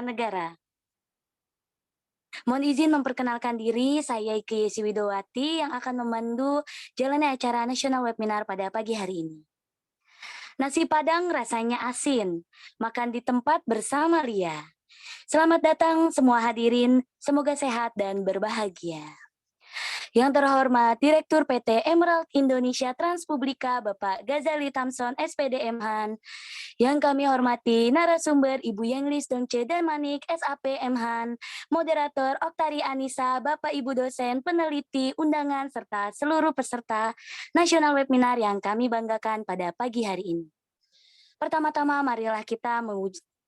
Negara. Mohon izin memperkenalkan diri, saya Iki Yesi Widowati yang akan memandu jalannya acara nasional webinar pada pagi hari ini. Nasi Padang rasanya asin, makan di tempat bersama Lia. Selamat datang semua hadirin, semoga sehat dan berbahagia. Yang terhormat Direktur PT Emerald Indonesia Transpublika Bapak Ghazali Tamson SPD MHAN, yang kami hormati narasumber Ibu Yenglis Dongce Damanik SAP MHAN, moderator Oktari Anissa, Bapak Ibu dosen, peneliti, undangan, serta seluruh peserta nasional webinar yang kami banggakan pada pagi hari ini. Pertama-tama marilah kita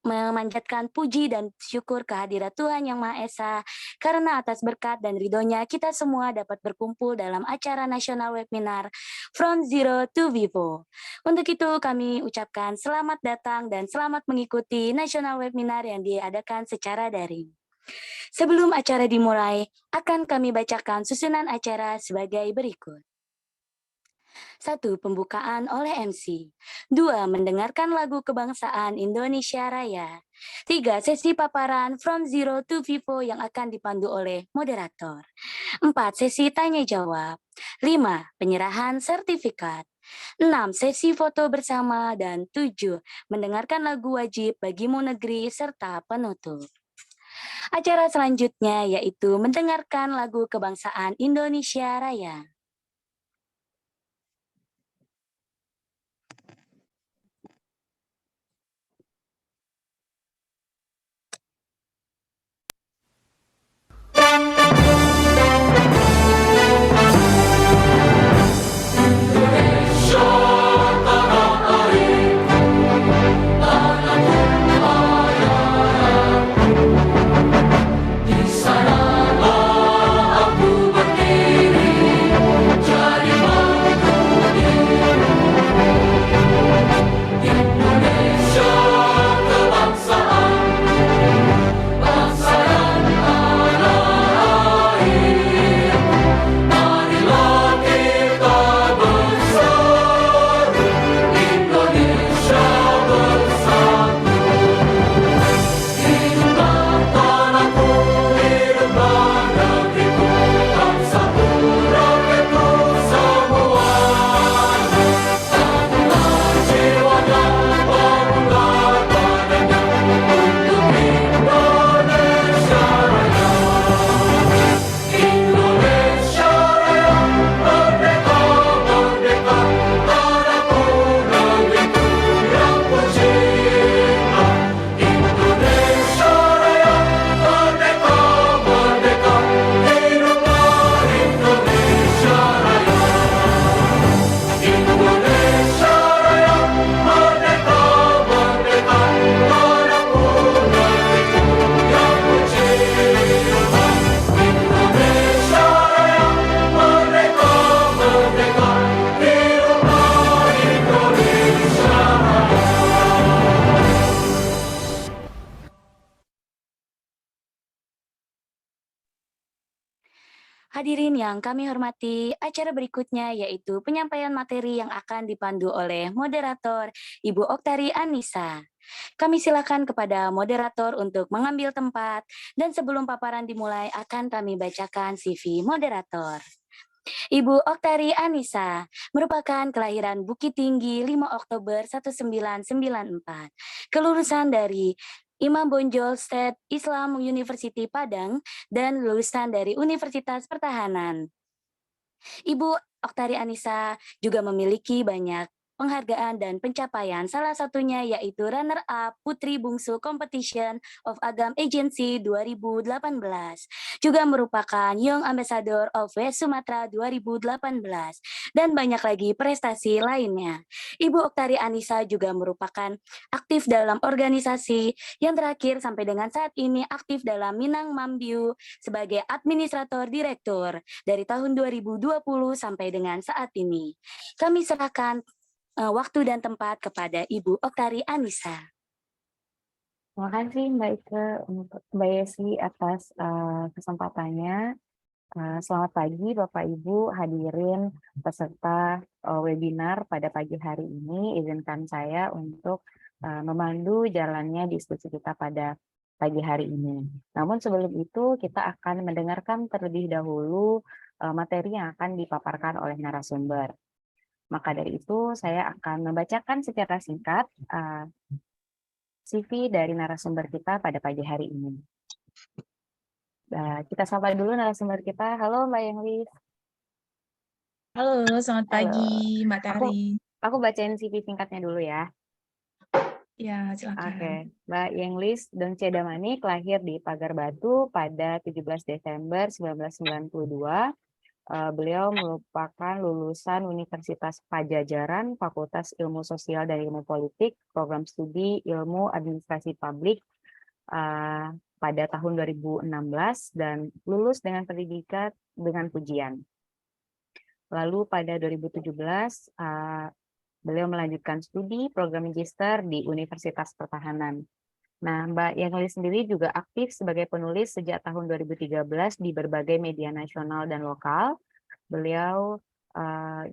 memanjatkan puji dan syukur kehadirat Tuhan Yang Maha Esa, karena atas berkat dan ridhonya kita semua dapat berkumpul dalam acara nasional webinar From Zero to Vivo. Untuk itu kami ucapkan selamat datang dan selamat mengikuti nasional webinar yang diadakan secara daring. Sebelum acara dimulai, akan kami bacakan susunan acara sebagai berikut. 1. Pembukaan oleh MC. 2. Mendengarkan lagu kebangsaan Indonesia Raya. 3. Sesi paparan From Zero to Vivo yang akan dipandu oleh moderator. 4. Sesi tanya jawab. 5. Penyerahan sertifikat. 6. Sesi foto bersama. Dan 7. Mendengarkan lagu wajib bagimu negeri serta penutup. Acara selanjutnya yaitu mendengarkan lagu kebangsaan Indonesia Raya. Hadirin yang kami hormati, acara berikutnya yaitu penyampaian materi yang akan dipandu oleh moderator Ibu Oktari Anissa. Kami silakan kepada moderator untuk mengambil tempat, dan sebelum paparan dimulai akan kami bacakan CV moderator. Ibu Oktari Anissa merupakan kelahiran Bukit Tinggi 5 Oktober 1994, kelulusan dari Imam Bonjol State Islam University Padang, dan lulusan dari Universitas Pertahanan. Ibu Oktari Anissa juga memiliki banyak penghargaan dan pencapaian, salah satunya yaitu runner-up Putri Bungsu Competition of Agam Agency 2018. Juga merupakan Young Ambassador of West Sumatra 2018, dan banyak lagi prestasi lainnya. Ibu Oktari Anissa juga merupakan aktif dalam organisasi, yang terakhir sampai dengan saat ini aktif dalam Minang Mambiu sebagai administrator direktur dari tahun 2020 sampai dengan saat ini. Kami serahkan waktu dan tempat kepada Ibu Oktari Anissa. Terima kasih Mbak Ike untuk Mbak Yesi atas kesempatannya. Selamat pagi Bapak Ibu hadirin peserta webinar pada pagi hari ini. Izinkan saya untuk memandu jalannya diskusi kita pada pagi hari ini. Namun sebelum itu kita akan mendengarkan terlebih dahulu materi yang akan dipaparkan oleh narasumber. Maka dari itu saya akan membacakan secara singkat CV dari narasumber kita pada pagi hari ini. Kita sapa dulu narasumber kita. Halo Mbak Yenglis. Halo, selamat pagi Halo. Mbak Tari. Aku bacain CV singkatnya dulu ya. Ya, silakan. Oke, Mbak Yenglis Dongce Damanik lahir di Pagar Batu pada 17 Desember 1992. Beliau merupakan lulusan Universitas Pajajaran, Fakultas Ilmu Sosial dan Ilmu Politik, program studi Ilmu Administrasi Publik pada tahun 2016 dan lulus dengan pendidikan dengan pujian. Lalu pada 2017 beliau melanjutkan studi program magister di Universitas Pertahanan. Nah, Mbak Yengli sendiri juga aktif sebagai penulis sejak tahun 2013 di berbagai media nasional dan lokal. Beliau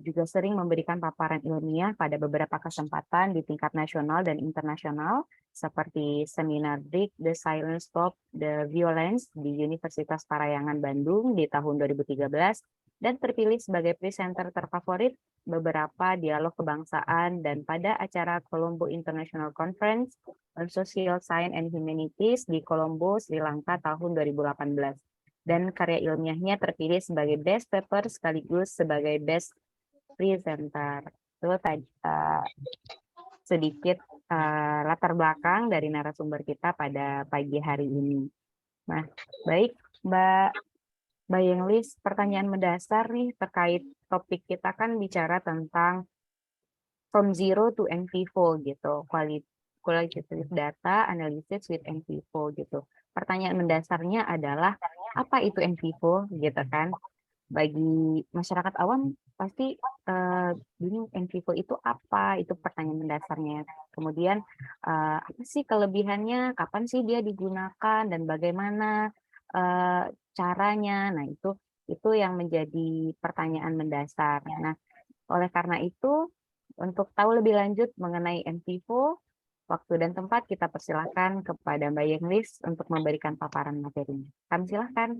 juga sering memberikan paparan ilmiah pada beberapa kesempatan di tingkat nasional dan internasional, seperti seminar Break the Silence Stop the Violence di Universitas Parayangan Bandung di tahun 2013, dan terpilih sebagai presenter terfavorit beberapa dialog kebangsaan dan pada acara Colombo International Conference on Social Science and Humanities di Colombo, Sri Lanka tahun 2018. Dan karya ilmiahnya terpilih sebagai best paper sekaligus sebagai best presenter. Itu tadi sedikit latar belakang dari narasumber kita pada pagi hari ini. Nah, baik Mbak Yenglis, pertanyaan mendasar nih terkait topik kita kan bicara tentang from zero to NV4 gitu, qualitative data analysis with NV4 gitu. Pertanyaan mendasarnya adalah apa itu NV4 gitu kan? Bagi masyarakat awam pasti bingung NV4 itu apa? Itu pertanyaan mendasarnya. Kemudian apa sih kelebihannya? Kapan sih dia digunakan dan bagaimana caranya? Nah, itu yang menjadi pertanyaan mendasar. Nah, oleh karena itu untuk tahu lebih lanjut mengenai NV4, waktu dan tempat kita persilahkan kepada Mbak Yenglis untuk memberikan paparan materinya. Kami silahkan.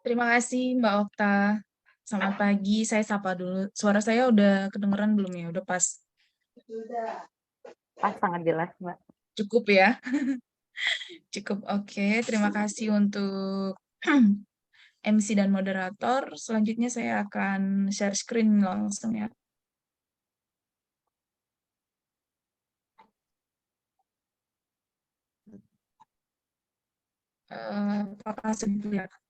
Terima kasih Mbak Okta. Selamat pagi, saya sapa dulu. Suara saya udah kedengeran belum ya? Udah pas? Pas, sangat jelas, Mbak. Cukup ya? Cukup, oke. Terima kasih untuk MC dan moderator. Selanjutnya saya akan share screen langsung ya. Apakah sudah kelihatan?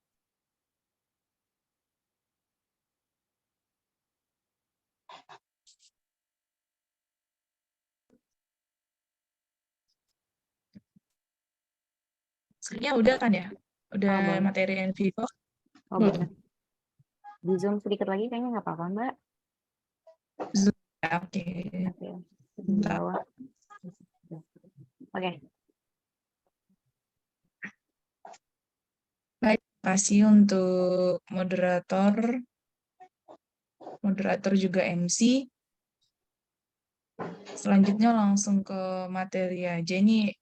Screen-nya udah kan ya? Udah materi NV4? Oh, boleh. Di Zoom sedikit lagi kayaknya nggak apa-apa, Mbak. Zoom, ya, oke. Di bawah. Oke. Baik, terima kasih untuk moderator juga MC. Selanjutnya langsung ke materi aja. Ini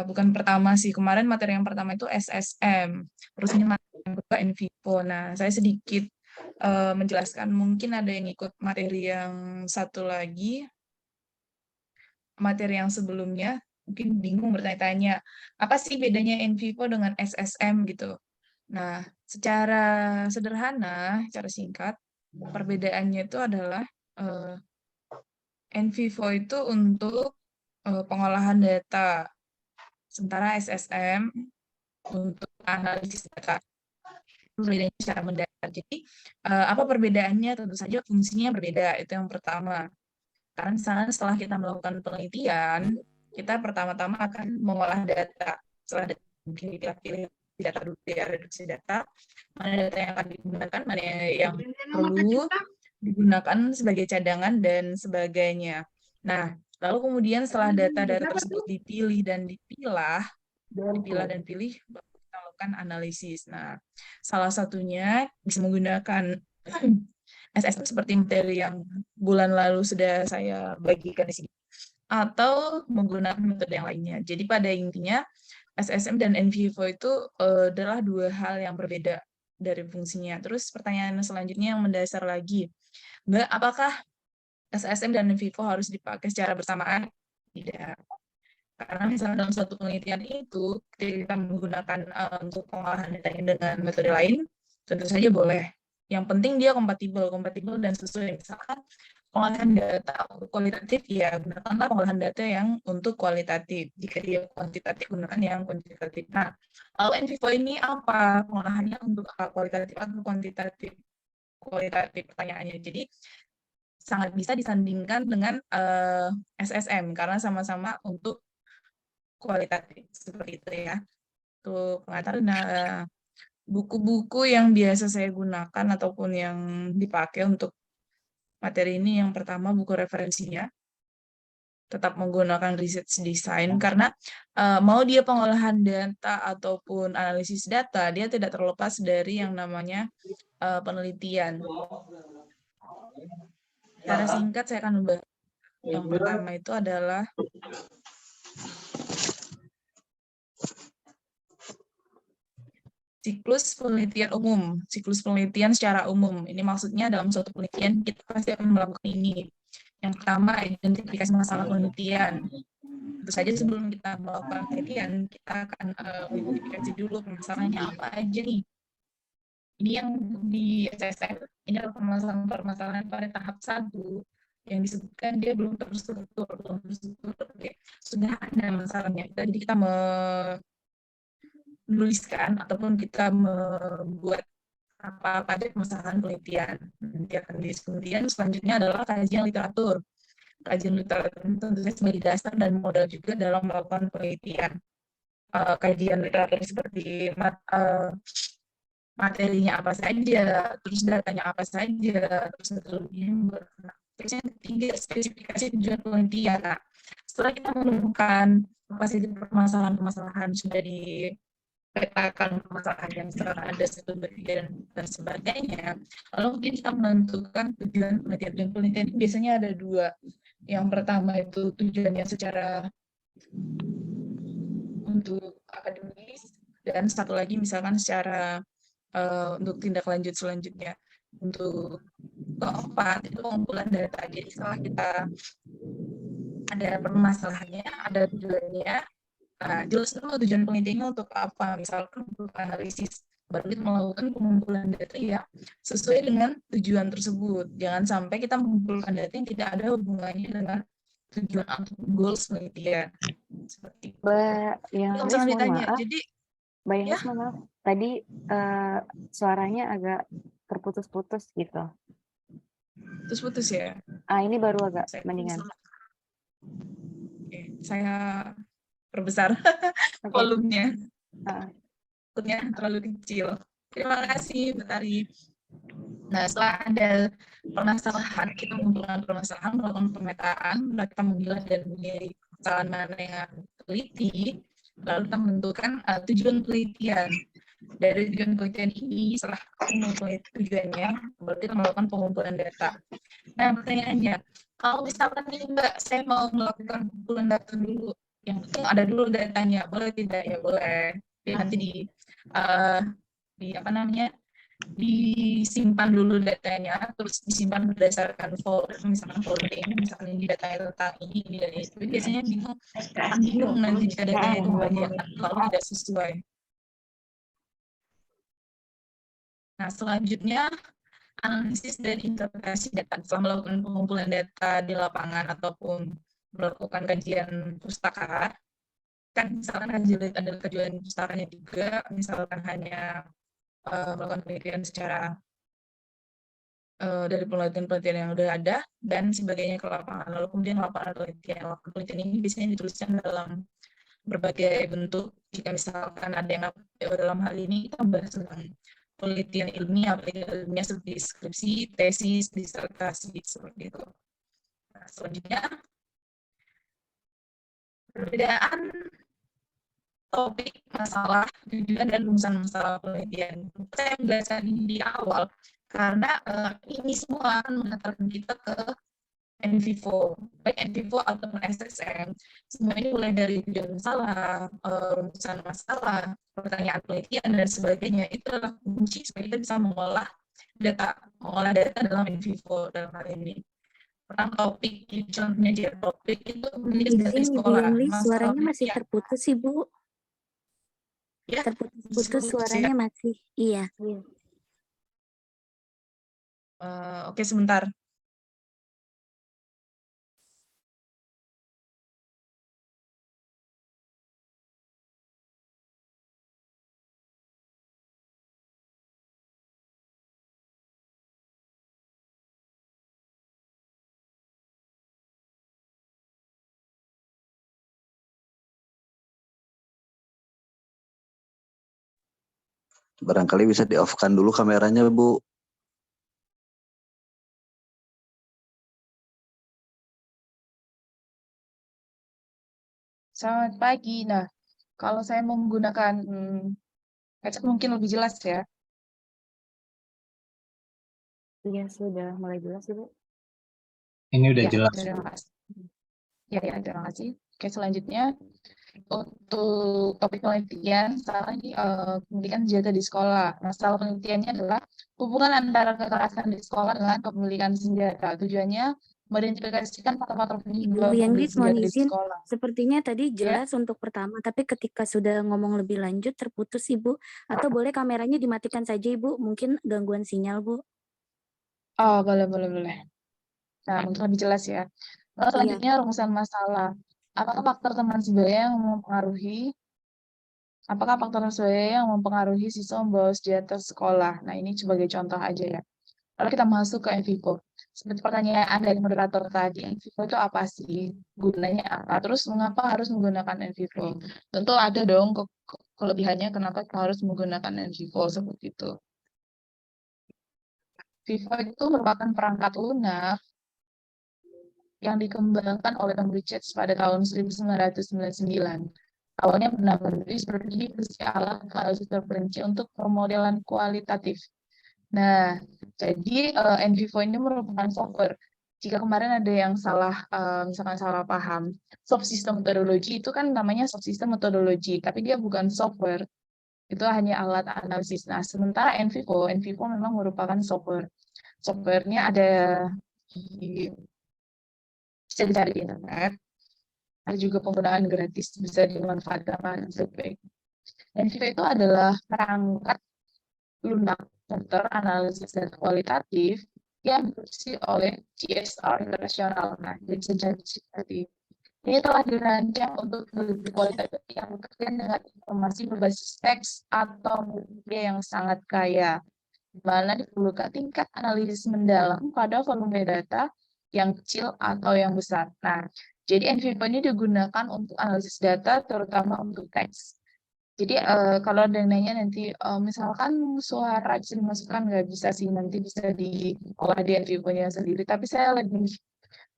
bukan pertama sih, kemarin materi yang pertama itu SSM, terus ini materi yang kedua NVIPO. Nah, saya sedikit menjelaskan, mungkin ada yang ikut materi yang satu lagi, materi yang sebelumnya, mungkin bingung bertanya-tanya, apa sih bedanya NVIPO dengan SSM gitu. Nah, secara sederhana, secara singkat, perbedaannya itu adalah NVIPO itu untuk pengolahan data, sementara SSM untuk analisis data. Perbedaannya secara mendasar. Jadi, apa perbedaannya? Tentu saja fungsinya berbeda, itu yang pertama. Karena misalnya setelah kita melakukan penelitian, kita pertama-tama akan mengolah data. Setelah mungkin pilih data dulu, ya, reduksi data, mana data yang akan digunakan, mana yang perlu digunakan sebagai cadangan dan sebagainya. Nah, lalu kemudian setelah data-data tersebut dipilih dan dipilah dan pilih, baru kita lakukan analisis. Nah, salah satunya bisa menggunakan SSM seperti materi yang bulan lalu sudah saya bagikan di sini. atau menggunakan metode yang lainnya. Jadi pada intinya SSM dan NVivo itu adalah dua hal yang berbeda dari fungsinya. Terus pertanyaan selanjutnya yang mendasar lagi, Mbak, apakah SSM dan NVivo harus dipakai secara bersamaan? Tidak. Karena misalnya dalam suatu penelitian itu, ketika kita menggunakan untuk pengolahan data dengan metode lain, tentu saja boleh. Yang penting dia kompatibel dan sesuai. Misalkan pengolahan data untuk kualitatif, ya gunakanlah pengolahan data yang untuk kualitatif. Jika dia kuantitatif, gunakan yang kuantitatif. Nah, lalu NVivo ini apa? Pengolahannya untuk kualitatif atau kuantitatif? Kualitatif pertanyaannya. Jadi, sangat bisa disandingkan dengan SSM, karena sama-sama untuk kualitatif, seperti itu ya. Untuk pengantar, buku-buku yang biasa saya gunakan ataupun yang dipakai untuk materi ini, yang pertama buku referensinya, tetap menggunakan research design, karena mau dia pengolahan data ataupun analisis data, dia tidak terlepas dari yang namanya penelitian. Secara singkat saya akan membahas. Yang pertama itu adalah siklus penelitian umum, siklus penelitian secara umum. Ini maksudnya dalam suatu penelitian kita pasti akan melakukan ini. Yang pertama, identifikasi masalah penelitian. Tentu saja sebelum kita melakukan penelitian, kita akan identifikasi dulu permasalahannya apa aja nih. Ini yang di SSM, ini adalah permasalahan pada tahap 1 yang disebutkan dia belum terstruktur, sudah ada masalahnya. Jadi kita menuliskan ataupun kita membuat apa aja permasalahan penelitian. Nanti akan kemudian selanjutnya adalah kajian literatur. Kajian literatur tentu saja sebagai dasar dan modal juga dalam melakukan penelitian. Kajian literatur seperti materinya apa saja, terus datanya apa saja, terus metodologinya. Terus yang ketiga, spesifikasi tujuan penelitian. Nah, setelah kita menemukan apa saja permasalahan-permasalahan sudah dipetakan permasalahan yang sekarang ada 1, 2, 3, dan sebagainya, lalu mungkin kita menentukan tujuan penelitian. Dan penelitian ini biasanya ada 2. Yang pertama itu tujuannya secara untuk akademis, dan satu lagi misalkan secara untuk tindak lanjut selanjutnya. Untuk keempat itu pengumpulan data. Jadi setelah kita ada permasalahannya, ada tujuannya, jelas dulu tujuan penelitiannya untuk apa. Misalkan untuk analisis, baru kita melakukan pengumpulan data ya sesuai dengan tujuan tersebut. Jangan sampai kita mengumpulkan data yang tidak ada hubungannya dengan tujuan atau goals penelitian. Seperti itu. Mbak yang Jangan ditanya. maaf. Jadi Mbak ya, maaf. Tadi suaranya agak terputus-putus gitu. terus putus ya. Ini baru agak Saya mendingan. Oke, saya perbesar Oke. volumenya. Ah. Takutnya terlalu kecil. Terima kasih, Mbak Tari. Nah, setelah ada permasalahan, kita mengumpulkan permasalahan, melakukan pemetaan, lalu kita memilah dan memilih permasalahan mana yang teliti, lalu kita menentukan tujuan penelitian. Dari tujuan penelitian ini, setelah menentukan tujuannya, baru kita melakukan pengumpulan data. Nah, pertanyaannya, kalau misalkan nih Mbak, saya mau melakukan pengumpulan data dulu, yang penting ada dulu datanya, boleh tidak? Ya boleh. Jadi nanti di apa namanya, disimpan dulu datanya, terus disimpan berdasarkan folder, misalkan folder ini, misalkan ini datanya tentang ini dan itu. Biasanya bingung nanti jika datanya itu banyak lalu tidak sesuai. Nah, selanjutnya analisis dan interpretasi data. Setelah melakukan pengumpulan data di lapangan ataupun melakukan kajian pustaka, kan misalkan ada kajian pustakanya juga, misalkan hanya melakukan penelitian secara dari penelitian-penelitian yang sudah ada dan sebagainya ke lapangan. Lalu kemudian lapangan penelitian ini biasanya dituliskan dalam berbagai bentuk. Jika misalkan ada yang dalam hal ini kita bahas tentang penelitian ilmiah, seperti skripsi, tesis, disertasi, seperti itu. Nah, selanjutnya perbedaan topik, masalah, tujuan, dan rumusan masalah penelitian. Saya menjelaskan ini di awal karena ini semua akan mengantarkan kita ke NVivo, baik NVivo ataupun SSM, semua ini mulai dari tujuan masalah, rumusan masalah, pertanyaan penelitian, dan sebagainya. Itu adalah kunci supaya kita bisa mengolah data dalam NVivo dalam hal ini. Pertama topik, contohnya dia topik itu Ibu dari sekolah. Yengli, Masalah suaranya masih penelitian. terputus, Ibu. Ya, Terputus-putus ya. suaranya masih. Iya. Oke, sebentar. Barangkali bisa di-off-kan dulu kameranya, Bu. Selamat pagi. Nah, kalau saya mau menggunakan headset mungkin lebih jelas ya. Iya, sudah mulai jelas, Ibu. Ini udah Ya, jelas. terima kasih. Ya, terima kasih. Oke, selanjutnya untuk topik penelitian, salah ini pendidikan senjata di sekolah. Masalah penelitiannya adalah hubungan antara kekerasan di sekolah dengan kepemilikan senjata. Tujuannya mengidentifikasikan faktor-faktor Ibu penyebab Yengli, kepemilikan mohon senjata di izin. sekolah. Sepertinya tadi Ya, jelas untuk pertama, tapi ketika sudah ngomong lebih lanjut terputus, Ibu. Atau boleh kameranya dimatikan saja, Ibu. Mungkin gangguan sinyal, Bu. oh boleh. Nah, untuk lebih jelas ya. Lalu Iya. selanjutnya rumusan masalah. Apakah faktor teman sebaya yang mempengaruhi siswa membawa senjata sekolah? Nah, ini sebagai contoh aja ya. Lalu kita masuk ke NVivo. Seperti pertanyaan dari moderator tadi, NVivo itu apa sih? Gunanya apa? Terus mengapa harus menggunakan NVivo? Tentu ada dong kelebihannya kenapa kita harus menggunakan NVivo seperti itu. Vivo itu merupakan perangkat lunak yang dikembangkan oleh Cambridge pada tahun 1999. Awalnya benar-benar seperti alat analisis terperinci untuk pemodelan kualitatif. Nah, jadi NVivo ini merupakan software. Jika kemarin ada yang salah, misalkan salah paham, subsystem methodology itu kan namanya subsystem methodology, tapi dia bukan software. Itu hanya alat analisis. Nah, sementara NVivo memang merupakan software. Softwarenya ada di bisa dicari di internet. Ada juga penggunaan gratis, bisa dimanfaatkan dengan baik. NVivo itu adalah perangkat lunak komputer analisis data kualitatif yang diproduksi oleh GSR Internasional. Nah, jadi seperti ini telah dirancang untuk lebih kualitatif yang bekerja dengan informasi berbasis teks atau media yang sangat kaya, di mana diperlukan tingkat analisis mendalam pada volume data yang kecil atau yang besar. Nah, jadi NVivo ini digunakan untuk analisis data, terutama untuk teks. Jadi kalau ada yang nanya nanti, misalkan suara bisa dimasukkan, nggak bisa sih, nanti bisa diolah di NVivo-nya sendiri. Tapi saya lebih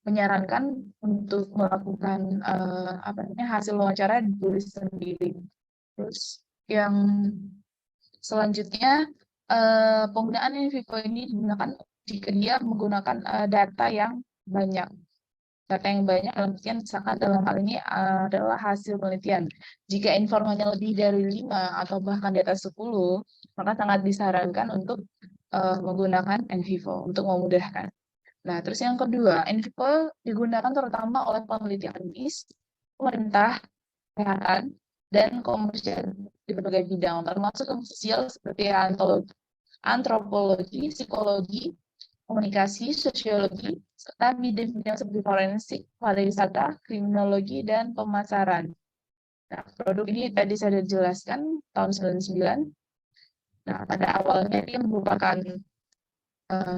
menyarankan untuk melakukan hasil wawancara ditulis sendiri. Terus yang selanjutnya penggunaan NVivo ini digunakan jika dia menggunakan data yang banyak. Data yang banyak dalam artian misalkan dalam hal ini adalah hasil penelitian. Jika informasinya lebih dari 5 atau bahkan di atas 10, maka sangat disarankan untuk menggunakan NVivo untuk memudahkan. Nah, terus yang kedua, NVivo digunakan terutama oleh peneliti akademis, pemerintah, kesehatan, dan komersial di berbagai bidang, termasuk sosial seperti antropologi, psikologi, komunikasi, sosiologi, serta bidang-bidang seperti forensik, pariwisata, kriminologi, dan pemasaran. Nah, produk ini tadi saya sudah jelaskan tahun 99. Nah, pada awalnya dia merupakan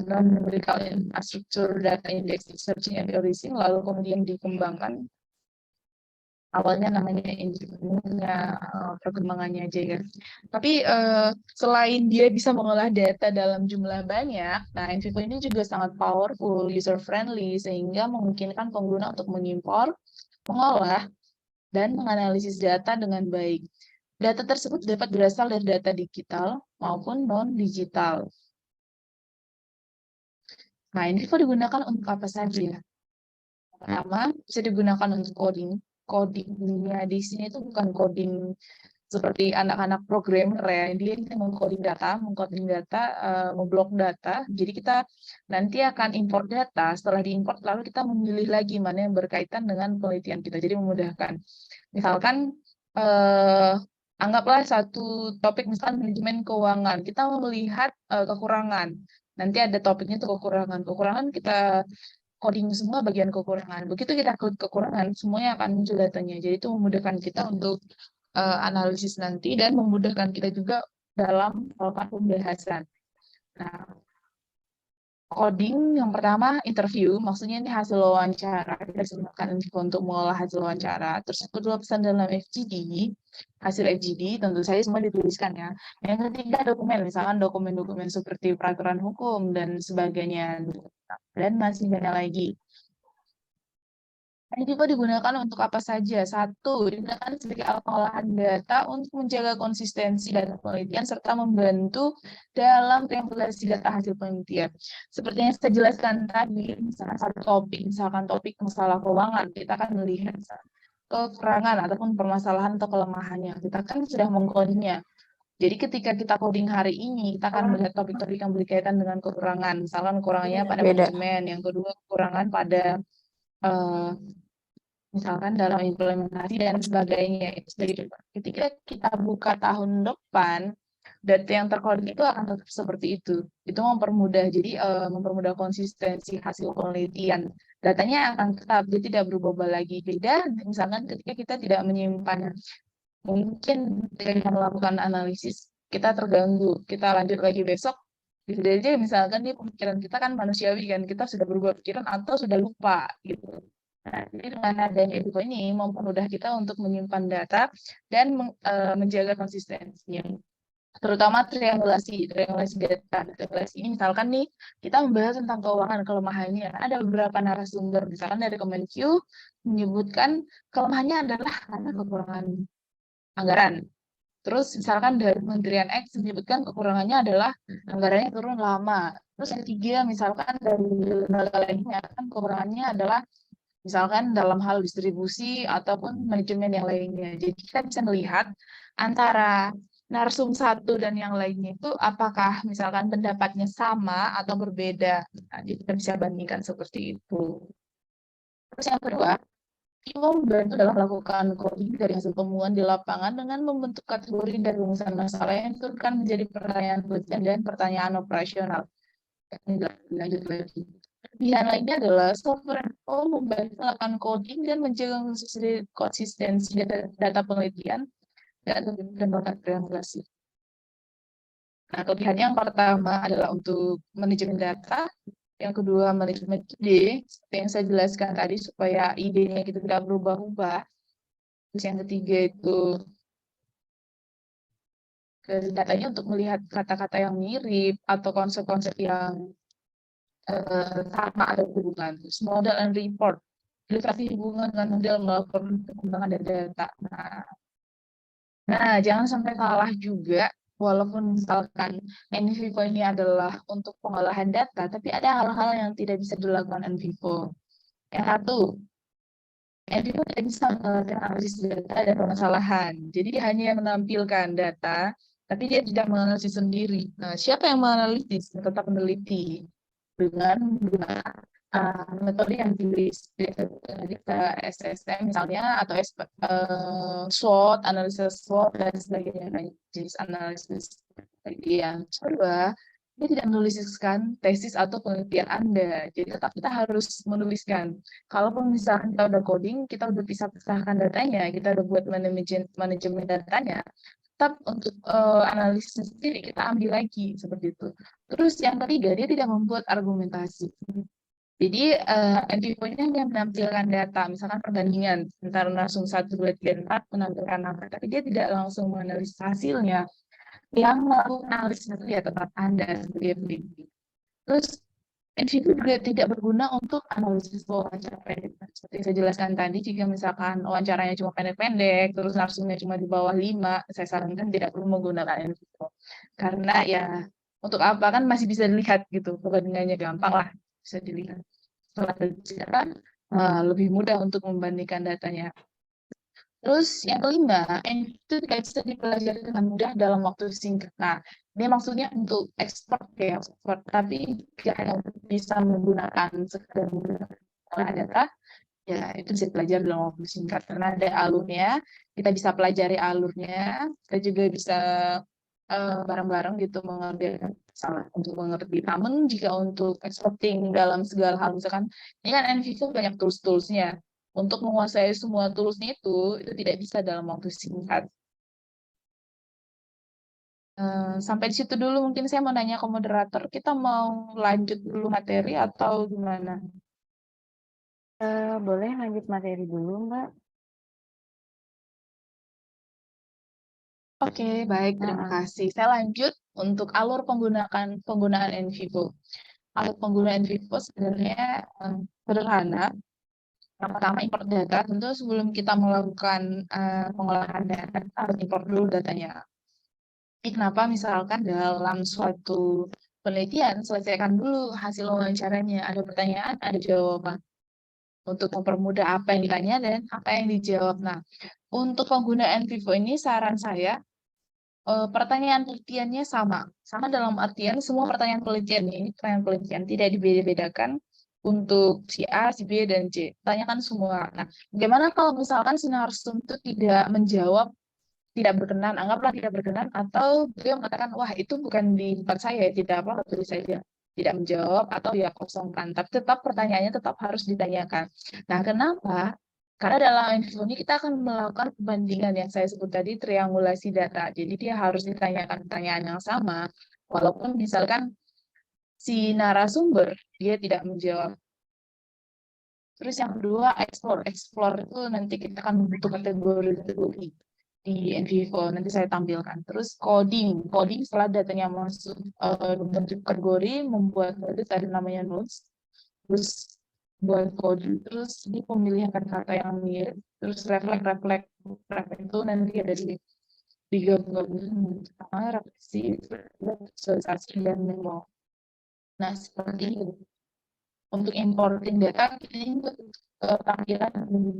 non-numerical infrastructure data index searching and erasing, lalu kemudian dikembangkan. Awalnya namanya perkembangannya aja ya. Tapi selain dia bisa mengolah data dalam jumlah banyak, nah NVivo ini juga sangat powerful, user friendly, sehingga memungkinkan pengguna untuk mengimpor, mengolah, dan menganalisis data dengan baik. Data tersebut dapat berasal dari data digital maupun non-digital. Nah, NVivo digunakan untuk apa saja ya? Pertama, bisa digunakan untuk coding. Codingnya di sini itu bukan coding seperti anak-anak programmer ya. Dia mengcoding data, memblok data. Jadi kita nanti akan import data. Setelah diimport, lalu kita memilih lagi mana yang berkaitan dengan penelitian kita. Jadi memudahkan. Misalkan, anggaplah satu topik, misalkan manajemen keuangan. Kita mau melihat kekurangan. Nanti ada topiknya itu kekurangan. Kekurangan kita coding semua bagian kekurangan. Begitu kita klik kekurangan, semuanya akan muncul datanya. Jadi itu memudahkan kita untuk analisis nanti dan memudahkan kita juga dalam melakukan pembahasan. Nah, coding yang pertama interview, maksudnya ini hasil wawancara. Kita bisa gunakan info untuk mengolah hasil wawancara. Terus yang kedua pesan dalam FGD, hasil FGD tentu saja semua dituliskan ya. Yang ketiga dokumen, misalkan dokumen-dokumen seperti peraturan hukum dan sebagainya. Dan masih banyak lagi. NGO digunakan untuk apa saja? Satu, digunakan sebagai alat pengolahan data untuk menjaga konsistensi data penelitian serta membantu dalam triangulasi data hasil penelitian. Seperti yang saya jelaskan tadi, misalkan satu topik, misalkan topik masalah keuangan, kita akan melihat kekurangan ataupun permasalahan atau kelemahannya. Kita kan sudah mengkodingnya. Jadi ketika kita coding hari ini, kita akan melihat topik-topik yang berkaitan dengan kekurangan. Misalkan kekurangannya pada manajemen, yang kedua kekurangan pada misalkan dalam implementasi dan sebagainya. Jadi ketika kita buka tahun depan, data yang terkoding itu akan tetap seperti itu. Itu mempermudah, jadi mempermudah konsistensi hasil penelitian. Datanya akan tetap, dia tidak berubah lagi. Beda misalkan ketika kita tidak menyimpan, mungkin ketika kita melakukan analisis, kita terganggu, kita lanjut lagi besok, bisa aja misalkan di pemikiran kita kan manusiawi kan, kita sudah berubah pikiran atau sudah lupa gitu. Nah, jadi dengan adanya Eduko ini mempermudah kita untuk menyimpan data dan menjaga konsistensinya. Terutama triangulasi data. Triangulasi ini misalkan nih, kita membahas tentang keuangan, kelemahannya. Ada beberapa narasumber, misalkan dari Kemenq menyebutkan kelemahannya adalah karena kekurangan anggaran. Terus misalkan dari Kementerian X menyebutkan kekurangannya adalah anggarannya turun lama. Terus yang ketiga misalkan dari lembaga lainnya kan kekurangannya adalah misalkan dalam hal distribusi ataupun manajemen yang lainnya. Jadi kita bisa melihat antara narsum satu dan yang lainnya itu apakah misalkan pendapatnya sama atau berbeda. Nah, jadi kita bisa bandingkan seperti itu. Terus yang kedua, kita membantu dalam melakukan coding dari hasil temuan di lapangan dengan membentuk kategori dan rumusan masalah yang turunkan menjadi pertanyaan penelitian dan pertanyaan operasional. Lanjut lagi. Kelebihan lainnya adalah software membantu melakukan coding dan menjaga konsistensi data penelitian dan melakukan triangulasi. Nah, kelebihan yang pertama adalah untuk manajemen data, yang kedua manajemen ide, seperti yang saya jelaskan tadi supaya idenya kita tidak berubah-ubah. Terus yang ketiga itu datanya untuk melihat kata-kata yang mirip atau konsep-konsep yang sama ada hubungan. Terus model and report, ilustrasi hubungan dengan model melakukan perkembangan dari data. Nah, jangan sampai salah juga, walaupun misalkan NVivo ini adalah untuk pengolahan data, tapi ada hal-hal yang tidak bisa dilakukan NVivo. Yang satu, NVivo tidak bisa melakukan analisis data dan permasalahan. Jadi dia hanya menampilkan data, tapi dia tidak menganalisis sendiri. Nah, siapa yang menganalisis? Tetap peneliti dengan metode yang kita SSM misalnya atau SWOT, analisis SWOT dan sebagainya, jenis analisis. Yang kedua, dia tidak menuliskan tesis atau penelitian Anda. Jadi tetap kita harus menuliskan. Kalaupun misalkan kita udah coding, kita udah bisa pisahkan datanya, kita udah buat manajemen datanya, tetap untuk analisis sendiri kita ambil lagi seperti itu. Terus yang ketiga, dia tidak membuat argumentasi. Jadi NVivo-nya hanya menampilkan data, misalkan perbandingan antara narsum 1, 2, 3, 4 menampilkan angka, tapi dia tidak langsung menganalisis hasilnya. Yang melakukan analisis itu ya tetap Anda sebagai peneliti. Terus NVivo juga tidak berguna untuk analisis wawancara pendek. Seperti yang saya jelaskan tadi, jika misalkan wawancaranya cuma pendek-pendek, terus narsumnya cuma di bawah 5, saya sarankan tidak perlu menggunakan NVivo. Karena ya, untuk apa kan masih bisa dilihat gitu, perbandingannya gampang lah, bisa dilihat. Setelah berbicara, lebih mudah untuk membandingkan datanya. Terus yang kelima, itu tidak bisa dipelajari dengan mudah dalam waktu singkat. Nah, ini maksudnya untuk ekspor ya, ekspor. Tapi tidak hanya untuk bisa menggunakan sekadar menggunakan data, ya itu bisa dipelajari dalam waktu singkat karena ada alurnya. Kita bisa pelajari alurnya. Kita juga bisa bareng-bareng gitu mengambil salah untuk mengerti. Namun jika untuk exporting dalam segala hal, misalkan ini kan NVIDIA banyak tools-toolsnya. Untuk menguasai semua tools-nya itu tidak bisa dalam waktu singkat. Sampai di situ dulu mungkin saya mau nanya ke moderator, kita mau lanjut dulu materi atau gimana? Boleh lanjut materi dulu, Mbak? Oke, baik, terima kasih. Saya lanjut untuk alur penggunaan NVivo. Alur penggunaan NVivo sebenarnya sederhana. Yang pertama import data, tentu sebelum kita melakukan pengolahan data, kita harus import dulu datanya. Ini kenapa misalkan dalam suatu penelitian, selesaikan dulu hasil wawancaranya. Ada pertanyaan, ada jawaban. Untuk mempermudah apa yang ditanya dan apa yang dijawab. Nah, untuk penggunaan NVivo ini saran saya, pertanyaan penelitiannya sama. Sama dalam artian semua pertanyaan penelitian ini, pertanyaan penelitian tidak dibeda-bedakan untuk si A, si B, dan C. Tanyakan semua. Nah, bagaimana kalau misalkan si narsum itu tidak menjawab, tidak berkenan, anggaplah tidak berkenan, atau beliau mengatakan, wah itu bukan di tempat saya, tidak apa, tulis saja. Tidak menjawab, atau ya kosongkan. Tapi tetap pertanyaannya tetap harus ditanyakan. Nah, kenapa? Karena dalam NVivo ini kita akan melakukan perbandingan yang saya sebut tadi, triangulasi data. Jadi dia harus ditanyakan pertanyaan yang sama, walaupun misalkan si narasumber dia tidak menjawab. Terus yang kedua, explore. Explore itu nanti kita akan membentuk kategori di NVivo, nanti saya tampilkan. Terus coding. Coding setelah datanya masuk bentuk kategori, membuat nodes, ada namanya nodes. Terus buat coding, terus di pemilihan kata-kata yang mirip, terus refleks itu nanti ada digabungkan sama refleksi, visualisasi, dan memo. Nah, seperti itu. Untuk importing data, ini untuk tampilan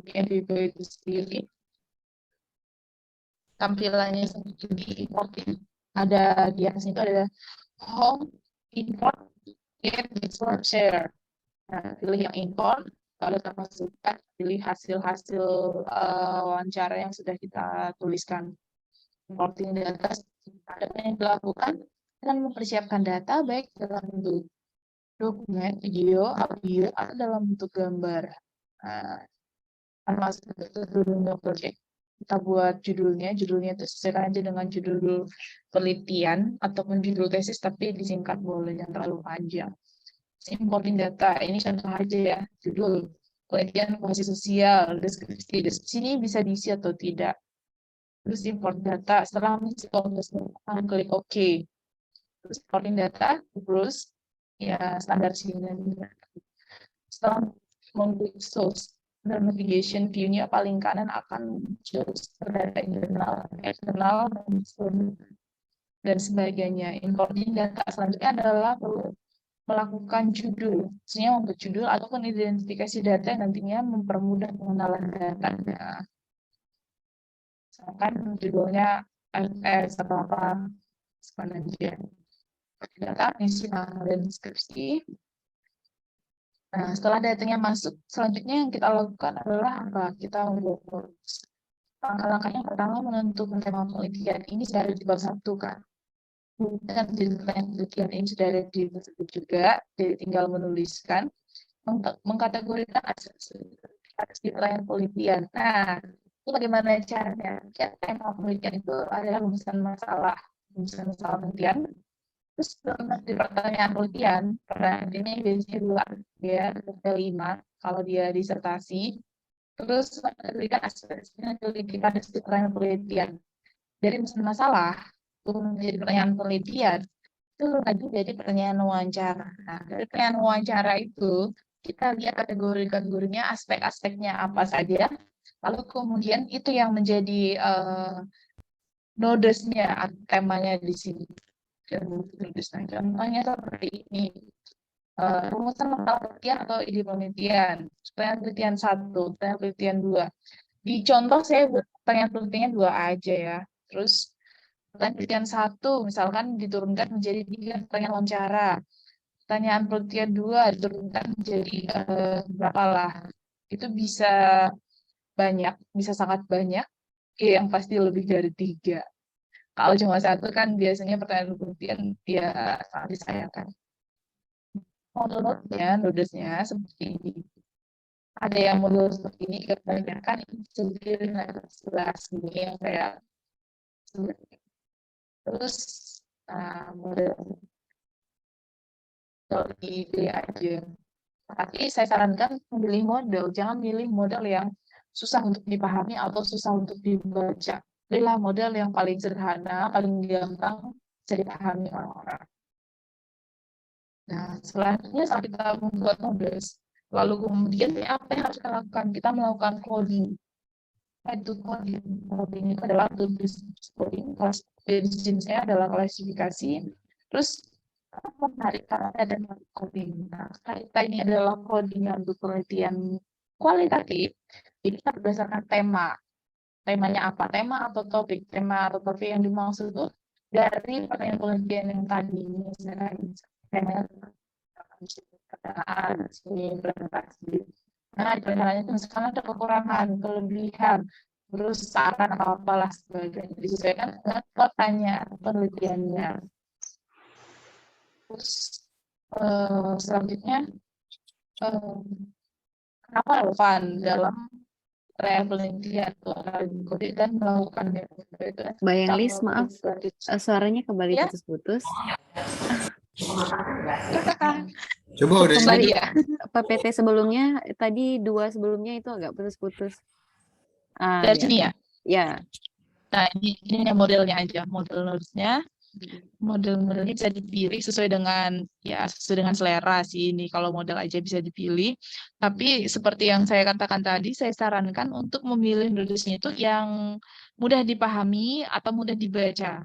di NVivo itu sendiri. Tampilannya sendiri di importing. Ada di atas itu ada home, import, get, export, share. Nah, pilih yang import, kalau kita masukkan, pilih hasil-hasil wawancara yang sudah kita tuliskan. Importing data, ada yang dilakukan dan mempersiapkan data baik dalam bentuk dokumen, video, audio, atau dalam bentuk gambar. Nah, masuk ke bentuk project. Kita buat judulnya itu sesuaikan aja dengan judul penelitian ataupun judul tesis, tapi disingkat boleh, jangan terlalu panjang. Importing data, ini contoh aja ya, judul, penelitian fungsi sosial, deskripsi ini bisa diisi atau tidak. Terus import data, setelah mengisi konten, klik OK. Terus importing data, terus ya standar sini. Setelah mengklik source, dan navigation view-nya paling kanan akan muncul data internal, eksternal, dan sebagainya. Importing data selanjutnya adalah melakukan judul, maksudnya untuk judul ataupun identifikasi data yang nantinya mempermudah pengenalan datanya. Misalkan judulnya FS atau apa, sepanjang data, isi nama dan deskripsi. Nah, setelah datanya masuk, selanjutnya yang kita lakukan adalah apa? Kita membuat langkah-langkahnya pertama menentukan tema penelitian. Ini sudah ada di bab 1 kan. Dan penelitian ini sudah ada di bab 1 juga, jadi tinggal menuliskan, mengkategorikan aspek penelitian penelitian. Nah, itu bagaimana caranya? Tema penelitian itu adalah rumusan masalah penelitian. Terus di pertanyaan penelitian, pertanyaan ini biasanya 2 ya, 5 kalau dia disertasi. Terus berikan aspek-aspeknya pada pertanyaan penelitian. Dari masalah itu menjadi pertanyaan penelitian, itu lagi jadi pertanyaan wawancara. Nah, dari pertanyaan wawancara itu kita lihat kategorinya, aspek-aspeknya apa saja. Lalu kemudian itu yang menjadi nodesnya, temanya di sini. Contohnya seperti ini. rumusan masalah penelitian atau ide penelitian, pertanyaan penelitian 1, pertanyaan penelitian 2. Di contoh saya buat pertanyaan penelitiannya 2 aja ya. Terus pertanyaan penelitian 1 misalkan diturunkan menjadi 3 pertanyaan wawancara. Pertanyaan penelitian 2 diturunkan menjadi berapa lah. Itu bisa banyak, bisa sangat banyak, yang pasti lebih dari 3. Kalau cuma 1 kan biasanya pertanyaan penelitian ya sangat disayangkan. Modusnya seperti ini. Ada yang modul seperti ini, kebanyakan sendiri dengan 11 ini yang kayak terus model ide aja. Tapi saya sarankan memilih model, jangan milih model yang susah untuk dipahami atau susah untuk dibaca. Pilihlah model yang paling sederhana, paling gampang bisa dipahami orang-orang. Nah, selanjutnya saat kita membuat model, lalu kemudian apa yang harus kita lakukan? Kita melakukan coding. Itu coding. Coding itu adalah coding. Jenisnya adalah klasifikasi. Terus menarik kata dan coding. Nah, kita ini adalah coding yang untuk penelitian kualitatif. Jadi kita berdasarkan tema. Temanya apa? Tema atau topik? Tema atau topik yang dimaksud itu dari pertanyaan penelitian yang tadi. Misalnya temanya implementasi. Nah, pertanyaannya itu misalkan ada kekurangan, kelebihan, terus saran atau apalah sebagainya. Disesuaikan dengan pertanyaan penelitiannya. Terus selanjutnya kenapa relevan dalam penelitian dan melakukannya? Mbak Yanglis, maaf, suaranya kembali Ya? putus-putus. Coba udah Kembali ya. PPT sebelumnya, tadi 2 sebelumnya itu agak putus-putus. Dari Ya. sini ya? Ya. Nah, ini modelnya aja, model-modelsnya. Model-modelnya bisa dipilih sesuai dengan selera sih ini. Kalau model aja bisa dipilih. Tapi seperti yang saya katakan tadi, saya sarankan untuk memilih modelsnya itu yang mudah dipahami atau mudah dibaca.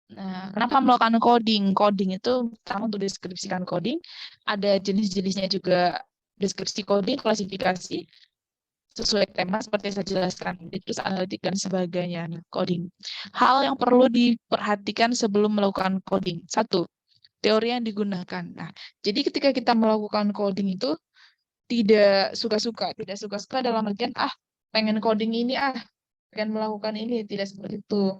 Nah, kenapa melakukan coding? Coding itu pertama untuk deskripsikan coding, ada jenis-jenisnya juga, deskripsi coding, klasifikasi, sesuai tema seperti yang saya jelaskan, terus analitik dan sebagainya. Nah, coding. Hal yang perlu diperhatikan sebelum melakukan coding. 1, teori yang digunakan. Nah, jadi ketika kita melakukan coding itu tidak suka-suka. Tidak suka-suka dalam artian, pengen coding ini, pengen melakukan ini. Tidak seperti itu.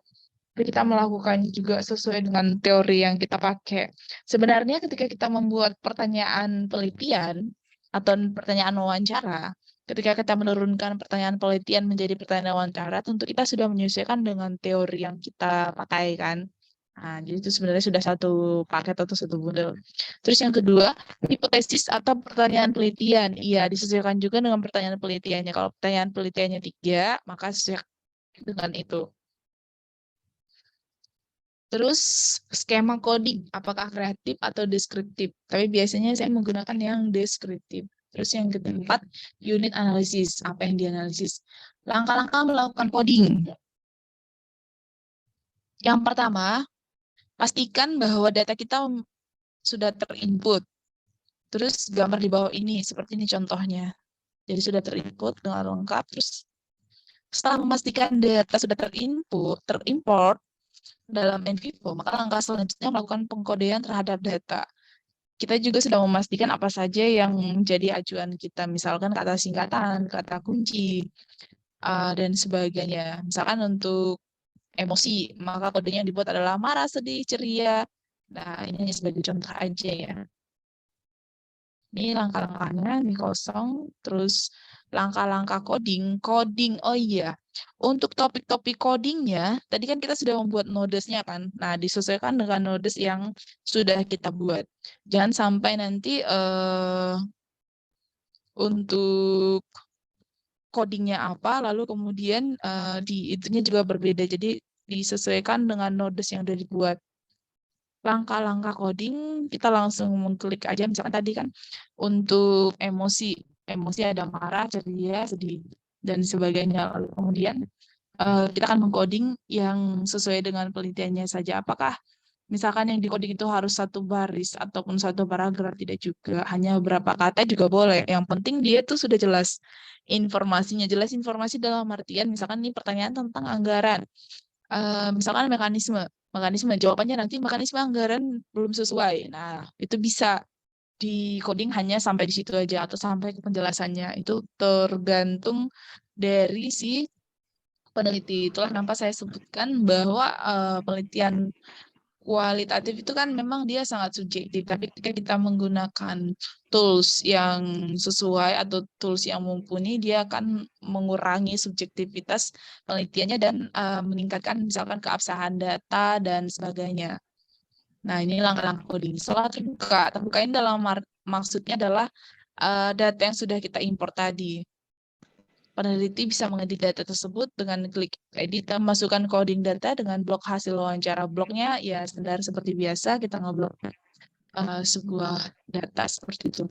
Tapi kita melakukan juga sesuai dengan teori yang kita pakai. Sebenarnya ketika kita membuat pertanyaan penelitian atau pertanyaan wawancara, ketika kita menurunkan pertanyaan penelitian menjadi pertanyaan wawancara, tentu kita sudah menyesuaikan dengan teori yang kita pakai kan. Nah, jadi itu sebenarnya sudah satu paket atau satu model. Terus yang kedua, hipotesis atau pertanyaan penelitian. Iya, disesuaikan juga dengan pertanyaan penelitiannya. Kalau pertanyaan penelitiannya 3, maka sesuai dengan itu. Terus skema coding, apakah kreatif atau deskriptif? Tapi biasanya saya menggunakan yang deskriptif. Terus yang keempat, unit analisis, apa yang dianalisis. Langkah-langkah melakukan coding. Yang pertama, pastikan bahwa data kita sudah terinput. Terus gambar di bawah ini, seperti ini contohnya. Jadi sudah terinput dengan lengkap. Terus setelah memastikan data sudah terimport dalam NVivo, maka langkah selanjutnya melakukan pengkodean terhadap data. Kita juga sudah memastikan apa saja yang menjadi acuan kita, misalkan kata singkatan, kata kunci, dan sebagainya. Misalkan untuk emosi, maka kodenya yang dibuat adalah marah, sedih, ceria. Nah, ini hanya sebagai contoh aja ya. Ini langkah-langkahnya, ini kosong. Terus langkah-langkah coding. Oh iya, untuk topik-topik codingnya, tadi kan kita sudah membuat nodesnya kan. Nah, disesuaikan dengan nodes yang sudah kita buat. Jangan sampai nanti untuk codingnya apa, lalu kemudian itunya juga berbeda. Jadi disesuaikan dengan nodes yang sudah dibuat. Langkah-langkah coding, kita langsung mengklik aja. Misalkan tadi kan untuk emosi ada marah, ceria, sedih, dan sebagainya. Lalu kemudian kita akan mengcoding yang sesuai dengan penelitiannya saja. Apakah Misalkan yang di-coding itu harus satu baris ataupun satu paragraf, tidak juga. Hanya beberapa kata juga boleh. Yang penting dia tuh sudah jelas informasinya. Jelas informasi dalam artian, misalkan ini pertanyaan tentang anggaran. Misalkan mekanisme jawabannya nanti mekanisme anggaran belum sesuai. Nah, itu bisa di-coding hanya sampai di situ aja atau sampai ke penjelasannya. Itu tergantung dari si peneliti. Itulah kenapa saya sebutkan bahwa penelitian kualitatif itu kan memang dia sangat subjektif, tapi ketika kita menggunakan tools yang sesuai atau tools yang mumpuni, dia akan mengurangi subjektivitas penelitiannya dan meningkatkan misalkan keabsahan data dan sebagainya. Nah, ini langkah-langkah coding. Setelah terbuka ini dalam maksudnya adalah data yang sudah kita import tadi. Peneliti bisa mengedit data tersebut dengan klik edit dan masukkan coding data dengan blok hasil wawancara. Bloknya ya standar seperti biasa, kita ngeblok sebuah data seperti itu.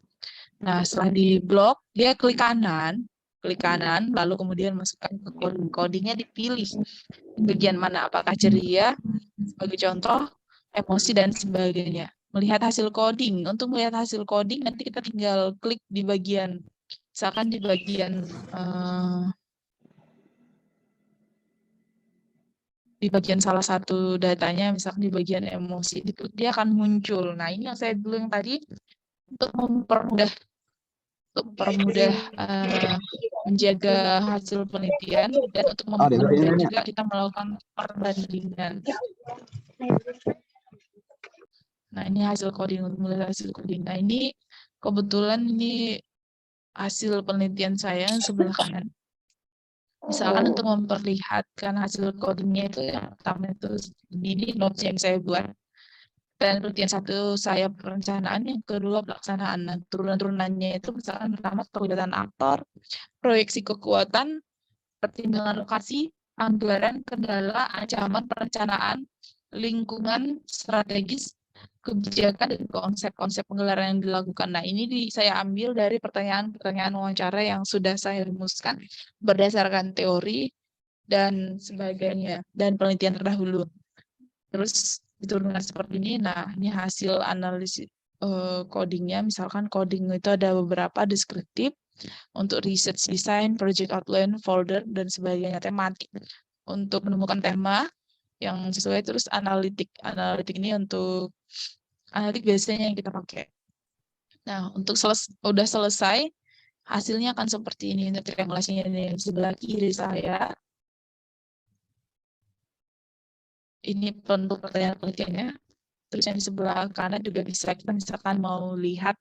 Nah, setelah di blok, dia klik kanan, lalu kemudian masukkan ke coding. Codingnya dipilih bagian mana, apakah ceria, sebagai contoh, emosi, dan sebagainya. Melihat hasil coding. Untuk melihat hasil coding, nanti kita tinggal klik di bagian, misalkan di bagian salah satu datanya, misalkan di bagian emosi, dia akan muncul. Nah, ini yang saya bilang tadi, untuk mempermudah menjaga hasil penelitian dan untuk mempermudah juga kita melakukan perbandingan. Nah, ini hasil coding, untuk melihat hasil coding. Nah, ini kebetulan ini hasil penelitian saya yang sebelah kanan. Misalkan untuk memperlihatkan hasil codingnya itu yang pertama itu ini notes yang saya buat. Dan penelitian satu saya perencanaan, yang kedua pelaksanaan. Nah, turunan-turunannya itu misalkan pertama kegiatan aktor, proyeksi kekuatan, pertimbangan lokasi, anggaran, kendala, ancaman, perencanaan, lingkungan, strategis, kebijakan, dan konsep-konsep penggelaran yang dilakukan. Nah, ini saya ambil dari pertanyaan-pertanyaan wawancara yang sudah saya rumuskan berdasarkan teori dan sebagainya, dan penelitian terdahulu. Terus diturunkan seperti ini. Nah, ini hasil analisis codingnya. Misalkan coding itu ada beberapa deskriptif, untuk research design, project outline, folder, dan sebagainya, tematik. Untuk menemukan tema yang sesuai, terus analitik. Analitik ini untuk analitik biasanya yang kita pakai. Nah, untuk udah selesai, hasilnya akan seperti ini. Nanti triangulasinya ini di sebelah kiri saya. Ini bentuk pertanyaan penelitiannya. Terus yang di sebelah kanan juga bisa, kita misalkan mau lihat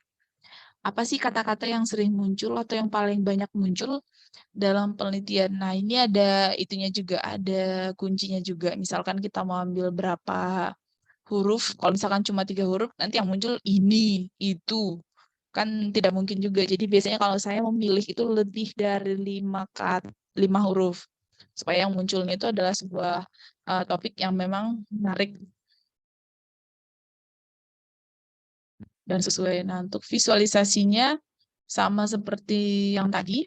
apa sih kata-kata yang sering muncul atau yang paling banyak muncul dalam penelitian. Nah, ini ada itunya juga, ada kuncinya juga. Misalkan kita mau ambil berapa huruf, kalau misalkan cuma 3 huruf, nanti yang muncul ini, itu. Kan tidak mungkin juga. Jadi biasanya kalau saya memilih itu lebih dari 5 huruf. Supaya yang munculnya itu adalah sebuah topik yang memang menarik dan sesuai. Nah, untuk visualisasinya sama seperti yang tadi.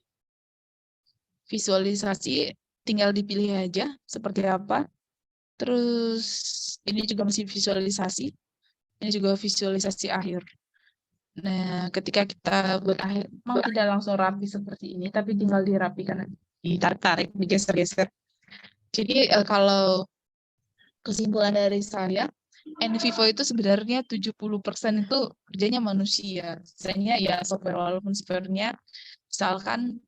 Visualisasi tinggal dipilih aja seperti apa. Terus ini juga masih visualisasi. Ini juga visualisasi akhir. Nah, ketika kita buat akhir, memang tidak langsung rapi seperti ini, tapi tinggal dirapikan, ditarik-tarik, digeser-geser. Jadi kalau kesimpulan dari saya, NVivo itu sebenarnya 70% itu kerjanya manusia. Sisanya ya software, walaupun software-nya misalkan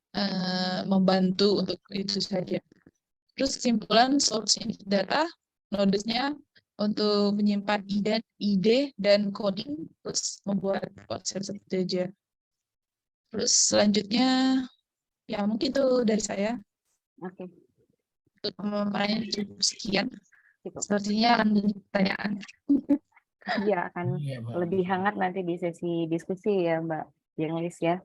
membantu untuk itu saja. Terus kesimpulan source data, node-nya untuk menyimpan ide dan coding, terus membuat konsep seperti aja. Terus selanjutnya, ya mungkin itu dari saya. Oke. Untuk pemaparannya cukup sekian. Gitu. Sepertinya akan menjadi pertanyaan. Iya, akan lebih hangat nanti di sesi diskusi ya, Mbak Jenglis ya.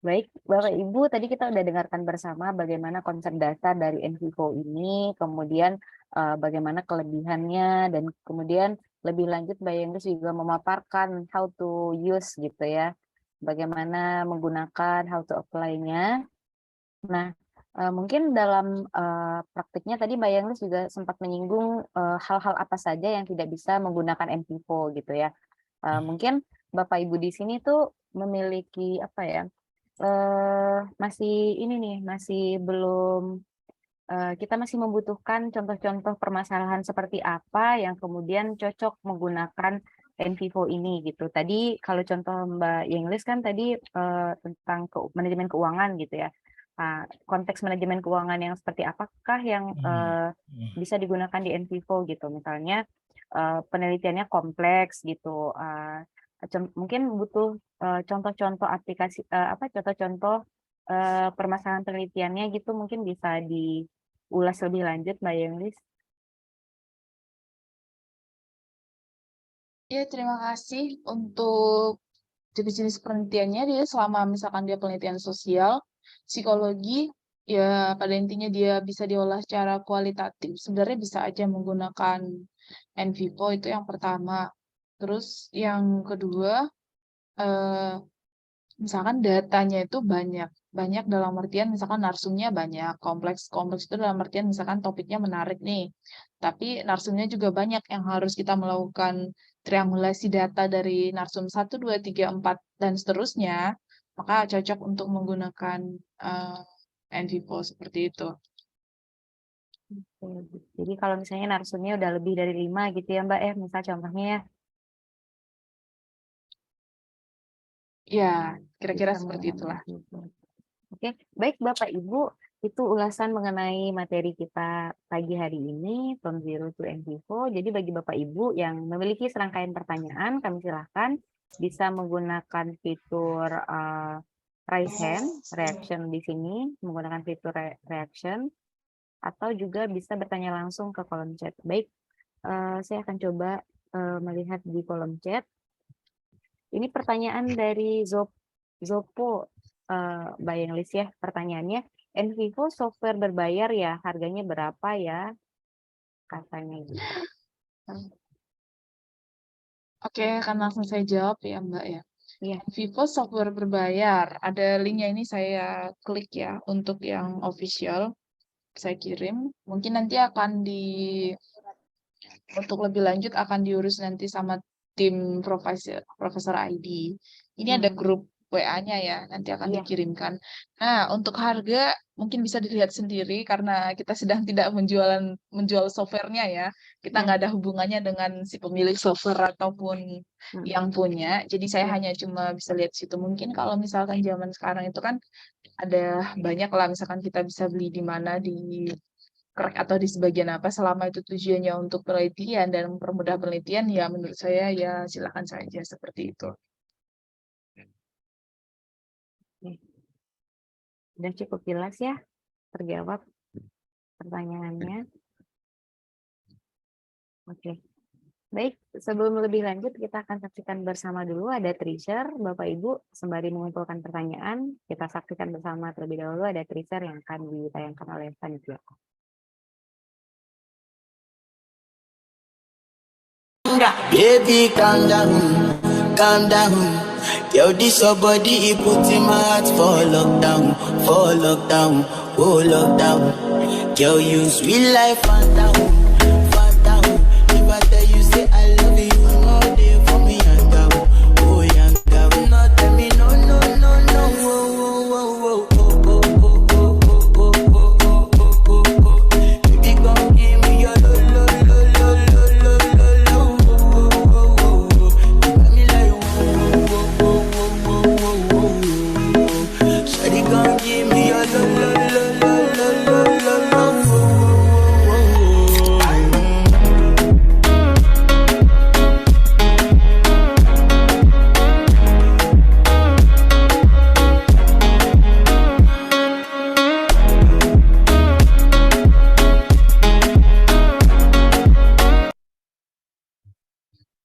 Baik, Bapak Ibu, tadi kita udah dengarkan bersama bagaimana konsep dasar dari NVivo ini, kemudian bagaimana kelebihannya, dan kemudian lebih lanjut Mbak Yenglis juga memaparkan how to use gitu ya, bagaimana menggunakan, how to apply-nya. Nah, Mungkin dalam praktiknya tadi Mbak Yanglis juga sempat menyinggung hal-hal apa saja yang tidak bisa menggunakan NVivo gitu ya. Mungkin Bapak Ibu di sini tuh memiliki apa ya? Masih ini nih, masih belum kita masih membutuhkan contoh-contoh permasalahan seperti apa yang kemudian cocok menggunakan NVivo ini gitu. Tadi kalau contoh Mbak Yenglis kan tadi tentang manajemen keuangan gitu ya. Nah, konteks manajemen keuangan yang seperti apakah yang bisa digunakan di NVivo gitu. Misalnya penelitiannya kompleks gitu. Mungkin butuh contoh-contoh aplikasi contoh-contoh permasalahan penelitiannya gitu mungkin bisa diulas lebih lanjut Mbak Yenglis. Ya, terima kasih untuk jenis-jenis penelitiannya. Dia selama misalkan dia penelitian sosial, psikologi, ya pada intinya dia bisa diolah secara kualitatif, sebenarnya bisa aja menggunakan NVivo, itu yang pertama. Terus yang kedua, misalkan datanya itu banyak. Banyak dalam artian misalkan narsumnya banyak, kompleks. Kompleks itu dalam artian misalkan topiknya menarik nih. Tapi narsumnya juga banyak yang harus kita melakukan triangulasi data dari narsum 1, 2, 3, 4, dan seterusnya. Maka cocok untuk menggunakan NVivo seperti itu. Jadi kalau misalnya narsumnya udah lebih dari 5 gitu ya Mbak ya, misal contohnya ya. Ya, kira-kira Bisa seperti itulah. Oke, baik Bapak Ibu, itu ulasan mengenai materi kita pagi hari ini, From Zero to NVivo. Jadi bagi Bapak Ibu yang memiliki serangkaian pertanyaan, kami silahkan bisa menggunakan fitur raise hand, reaction di sini, menggunakan fitur reaction, atau juga bisa bertanya langsung ke kolom chat. Baik, saya akan coba melihat di kolom chat. Ini pertanyaan dari Zopo, Mbak Yenglis ya, pertanyaannya, NVivo software berbayar ya, harganya berapa ya? Katanya gitu. Oke, akan langsung saya jawab ya Mbak ya. Iya. NVivo software berbayar, ada linknya ini saya klik ya untuk yang official, saya kirim. Mungkin nanti akan untuk lebih lanjut akan diurus nanti sama tim Profesor ID. Ini ada grup WA-nya ya, nanti akan dikirimkan. Nah, untuk harga mungkin bisa dilihat sendiri karena kita sedang tidak menjual softwarenya ya. Kita nggak ada hubungannya dengan si pemilik software ataupun yang punya. Jadi saya hanya cuma bisa lihat situ. Mungkin kalau misalkan zaman sekarang itu kan ada banyak lah, misalkan kita bisa beli di mana, di Crack atau di sebagian apa, selama itu tujuannya untuk penelitian dan mempermudah penelitian, ya menurut saya ya silakan saja seperti itu. Sudah cukup jelas ya terjawab pertanyaannya. Oke. Baik, sebelum lebih lanjut kita akan saksikan bersama dulu ada teaser. Bapak Ibu sembari mengumpulkan pertanyaan, kita saksikan bersama terlebih dahulu ada teaser yang akan ditayangkan oleh panitia. Baby, calm down, calm down. Yo, this your body, it puts in my heart for lockdown, oh lockdown. Yo, you sweet life, phantom, phantom. If I tell you say I love you, no day for me, yanga, oh yanga. No tell me no, no, no, no, oh, oh, oh, oh, oh, oh, oh, oh, oh, oh, oh, oh, oh. Baby, come give me your lo, lo, lo, lo, lo, lo, lo, lo, oh, oh, oh, oh. You got me like oh, oh, oh, oh, oh, oh, oh. Shawty, come give me your lo, lo, lo, lo, lo, lo, lo, lo, oh, oh, oh, oh.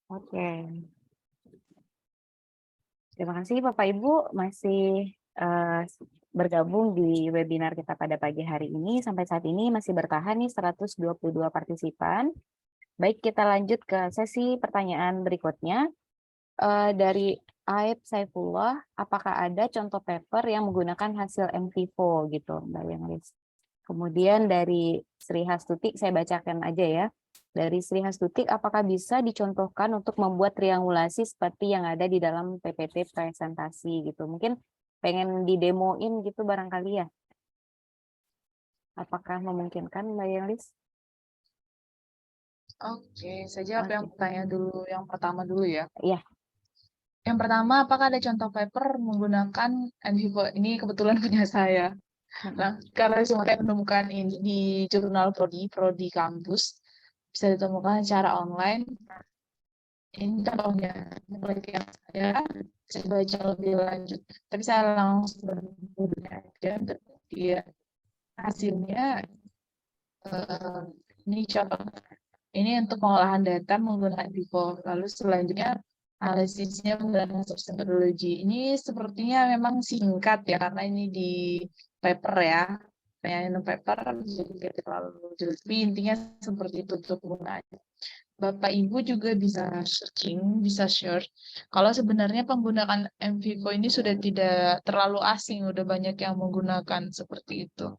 Oke. Terima kasih Bapak Ibu masih bergabung di webinar kita pada pagi hari ini. Sampai saat ini masih bertahan nih 122 partisipan. Baik, kita lanjut ke sesi pertanyaan berikutnya. Dari Aib Saifullah, apakah ada contoh paper yang menggunakan hasil MVivo gitu, Mbak Yanglis? Kemudian dari Sri Hastuti, saya bacakan aja ya. Dari Sri Hastuti, apakah bisa dicontohkan untuk membuat triangulasi seperti yang ada di dalam PPT presentasi gitu? Mungkin pengen didemoin gitu barangkali ya. Apakah memungkinkan, Mbak Yanglis? Oke, saya jawab yang Oke. pertanyaan dulu, yang pertama dulu ya. Iya. Yang pertama, apakah ada contoh paper menggunakan NVivo? Ini kebetulan punya saya. Nah, karena saya menemukan ini di jurnal Prodi kampus, bisa ditemukan secara online. Ini contohnya, penelitian saya baca lebih lanjut. Tapi saya langsung berbeda aja, dia hasilnya ini contoh. Ini untuk pengolahan data menggunakan Vivo. Lalu selanjutnya analisisnya menggunakan source methodology. Ini sepertinya memang singkat ya, karena ini di paper ya. Penyanyi paper, jadi tidak terlalu jelas. Tapi intinya seperti itu untuk penggunaannya. Bapak Ibu juga bisa searching, bisa search. Kalau sebenarnya penggunaan MVivo ini sudah tidak terlalu asing, udah banyak yang menggunakan seperti itu.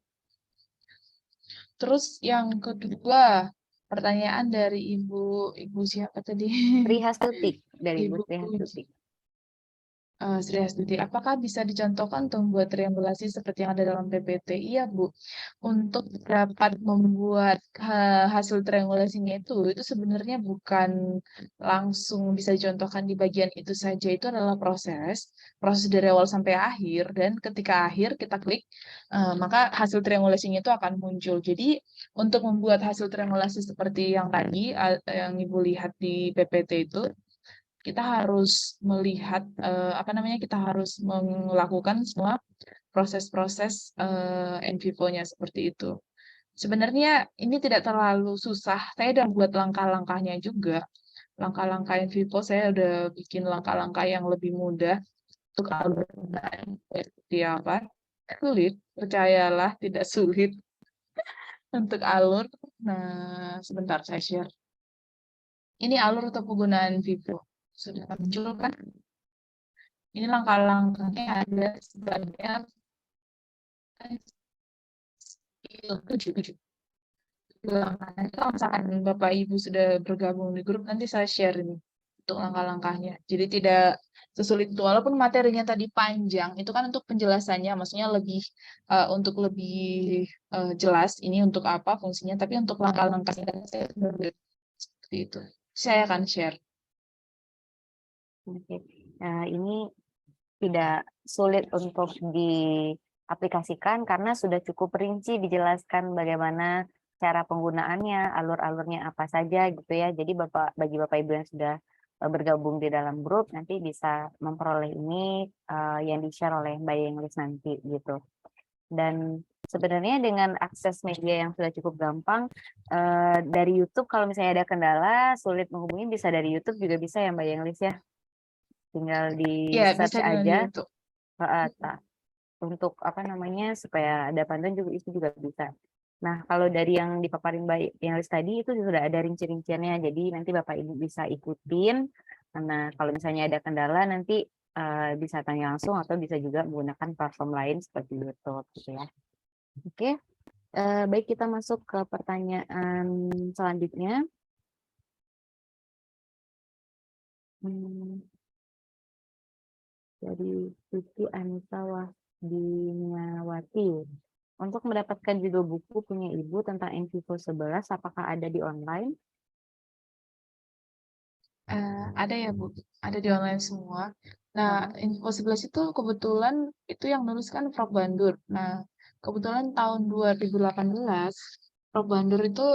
Terus yang kedua, pertanyaan dari Ibu siapa tadi? Sri Hastuti, dari Ibu Ibu Sri Hastuti. Sri Astuti, apakah bisa dicontohkan untuk membuat triangulasi seperti yang ada dalam PPT? Iya, Bu. Untuk dapat membuat hasil triangulasinya itu sebenarnya bukan langsung bisa dicontohkan di bagian itu saja. Itu adalah proses dari awal sampai akhir. Dan ketika akhir kita klik, maka hasil triangulasinya itu akan muncul. Jadi untuk membuat hasil triangulasi seperti yang tadi, yang Ibu lihat di PPT itu, kita harus melihat kita harus melakukan semua proses-proses NVivo-nya seperti itu. Sebenarnya ini tidak terlalu susah. Saya udah buat langkah-langkahnya juga. Langkah-langkah NVivo saya udah bikin langkah-langkah yang lebih mudah untuk alur penggunaan seperti apa. Sulit, percayalah tidak sulit untuk alur. Nah, sebentar saya share. Ini alur untuk penggunaan Vivo. Sudah muncul kan? Ini langkah-langkahnya ada sebanyak 7. Langkahnya. Kalau misalkan Bapak Ibu sudah bergabung di grup, nanti saya share ini untuk langkah-langkahnya. Jadi tidak sesulit itu. Walaupun materinya tadi panjang, itu kan untuk penjelasannya, maksudnya lebih untuk lebih jelas ini untuk apa fungsinya, tapi untuk langkah-langkahnya saya seperti itu. Saya akan share. Oke. Nah, ini tidak sulit untuk diaplikasikan karena sudah cukup rinci dijelaskan bagaimana cara penggunaannya, alur-alurnya apa saja gitu ya. Jadi bagi Bapak Ibu yang sudah bergabung di dalam grup nanti bisa memperoleh ini yang di-share oleh Mbak Yenglis nanti gitu. Dan sebenarnya dengan akses media yang sudah cukup gampang dari YouTube, kalau misalnya ada kendala sulit menghubungi, bisa dari YouTube juga bisa ya Mbak Yenglis ya. Tinggal di Ya, search bisa dengan aja YouTube. untuk supaya ada panduan juga itu juga bisa. Nah, kalau dari yang dipaparin Mbak Yenglis tadi itu sudah ada rinci-rinciannya, jadi nanti Bapak Ibu bisa ikutin. Nah, kalau misalnya ada kendala nanti bisa tanya langsung atau bisa juga menggunakan platform lain seperti YouTube gitu ya. Oke, baik, kita masuk ke pertanyaan selanjutnya. Dari Siti Anissa Wahdiniawati. Untuk mendapatkan judul buku punya Ibu tentang NVivo 11, apakah ada di online? Ada ya, Bu. Ada di online semua. Nah, Info 11 itu kebetulan itu yang nulis kan Prof. Bandur. Nah, kebetulan tahun 2018 Prof. Bandur itu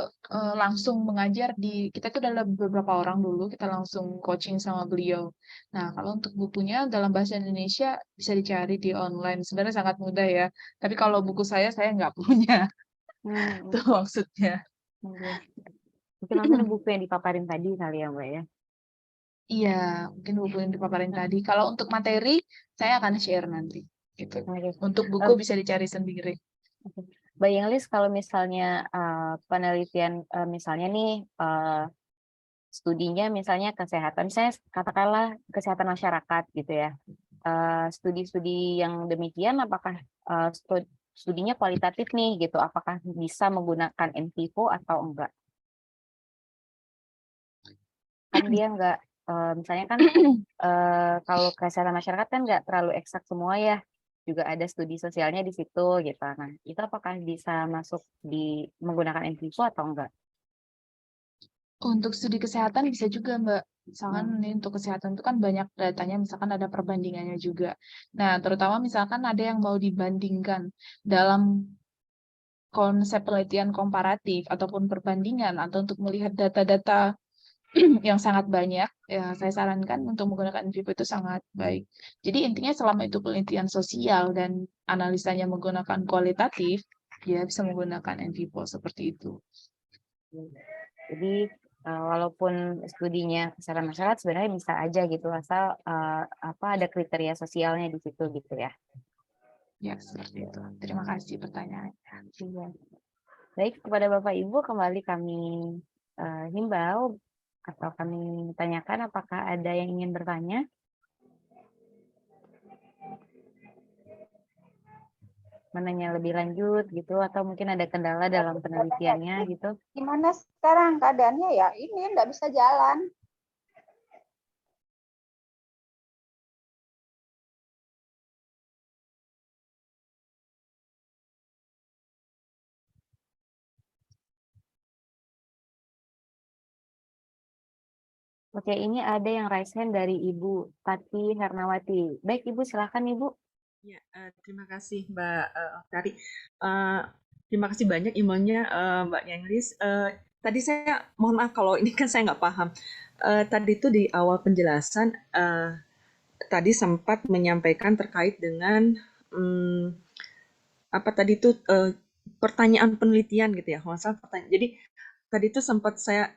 langsung mengajar kita itu ada beberapa orang dulu, kita langsung coaching sama beliau. Nah, kalau untuk bukunya dalam bahasa Indonesia bisa dicari di online. Sebenarnya sangat mudah ya. Tapi kalau buku saya nggak punya. Itu maksudnya. Mungkin langsung buku yang dipaparin tadi kali ya Mbak ya? Iya, mungkin buku yang dipaparin tadi. Kalau untuk materi, saya akan share nanti. Gitu. Untuk buku bisa dicari sendiri. Mbak Yenglis, kalau misalnya penelitian misalnya nih studinya misalnya kesehatan, misalnya katakanlah kesehatan masyarakat gitu ya. Studi-studi yang demikian apakah studinya kualitatif nih gitu, apakah bisa menggunakan in vivo atau enggak? Kan dia enggak, misalnya kan kalau kesehatan masyarakat kan enggak terlalu eksak semua ya, juga ada studi sosialnya di situ gitu. Nah, itu apakah bisa masuk di menggunakan in vivo atau enggak? Untuk studi kesehatan bisa juga, Mbak. Misalkan nih untuk kesehatan itu kan banyak datanya, misalkan ada perbandingannya juga. Nah, terutama misalkan ada yang mau dibandingkan dalam konsep penelitian komparatif ataupun perbandingan atau untuk melihat data-data yang sangat banyak, ya saya sarankan untuk menggunakan in vivo itu sangat baik. Jadi intinya selama itu penelitian sosial dan analisanya menggunakan kualitatif, ya bisa menggunakan in vivo seperti itu. Jadi walaupun studinya kesehatan masyarakat sebenarnya bisa aja gitu asal ada kriteria sosialnya di situ gitu ya. Ya, seperti itu. Terima kasih pertanyaannya. Iya. Baik, kepada Bapak Ibu kembali kami himbau atau kami tanyakan apakah ada yang ingin bertanya? Menanya lebih lanjut gitu atau mungkin ada kendala dalam penelitiannya gitu. Gimana sekarang keadaannya ya? Ini nggak bisa jalan. Oke, ini ada yang raise hand dari Ibu Tati Hernawati. Baik, Ibu, silakan Ibu. Ya, terima kasih Mbak Oktari. Terima kasih banyak emailnya Mbak Yanglis. Tadi saya mohon maaf kalau ini kan saya nggak paham. Tadi itu di awal penjelasan tadi sempat menyampaikan terkait dengan apa tadi itu pertanyaan penelitian gitu ya, kalau salah pertanyaan. Jadi tadi itu sempat saya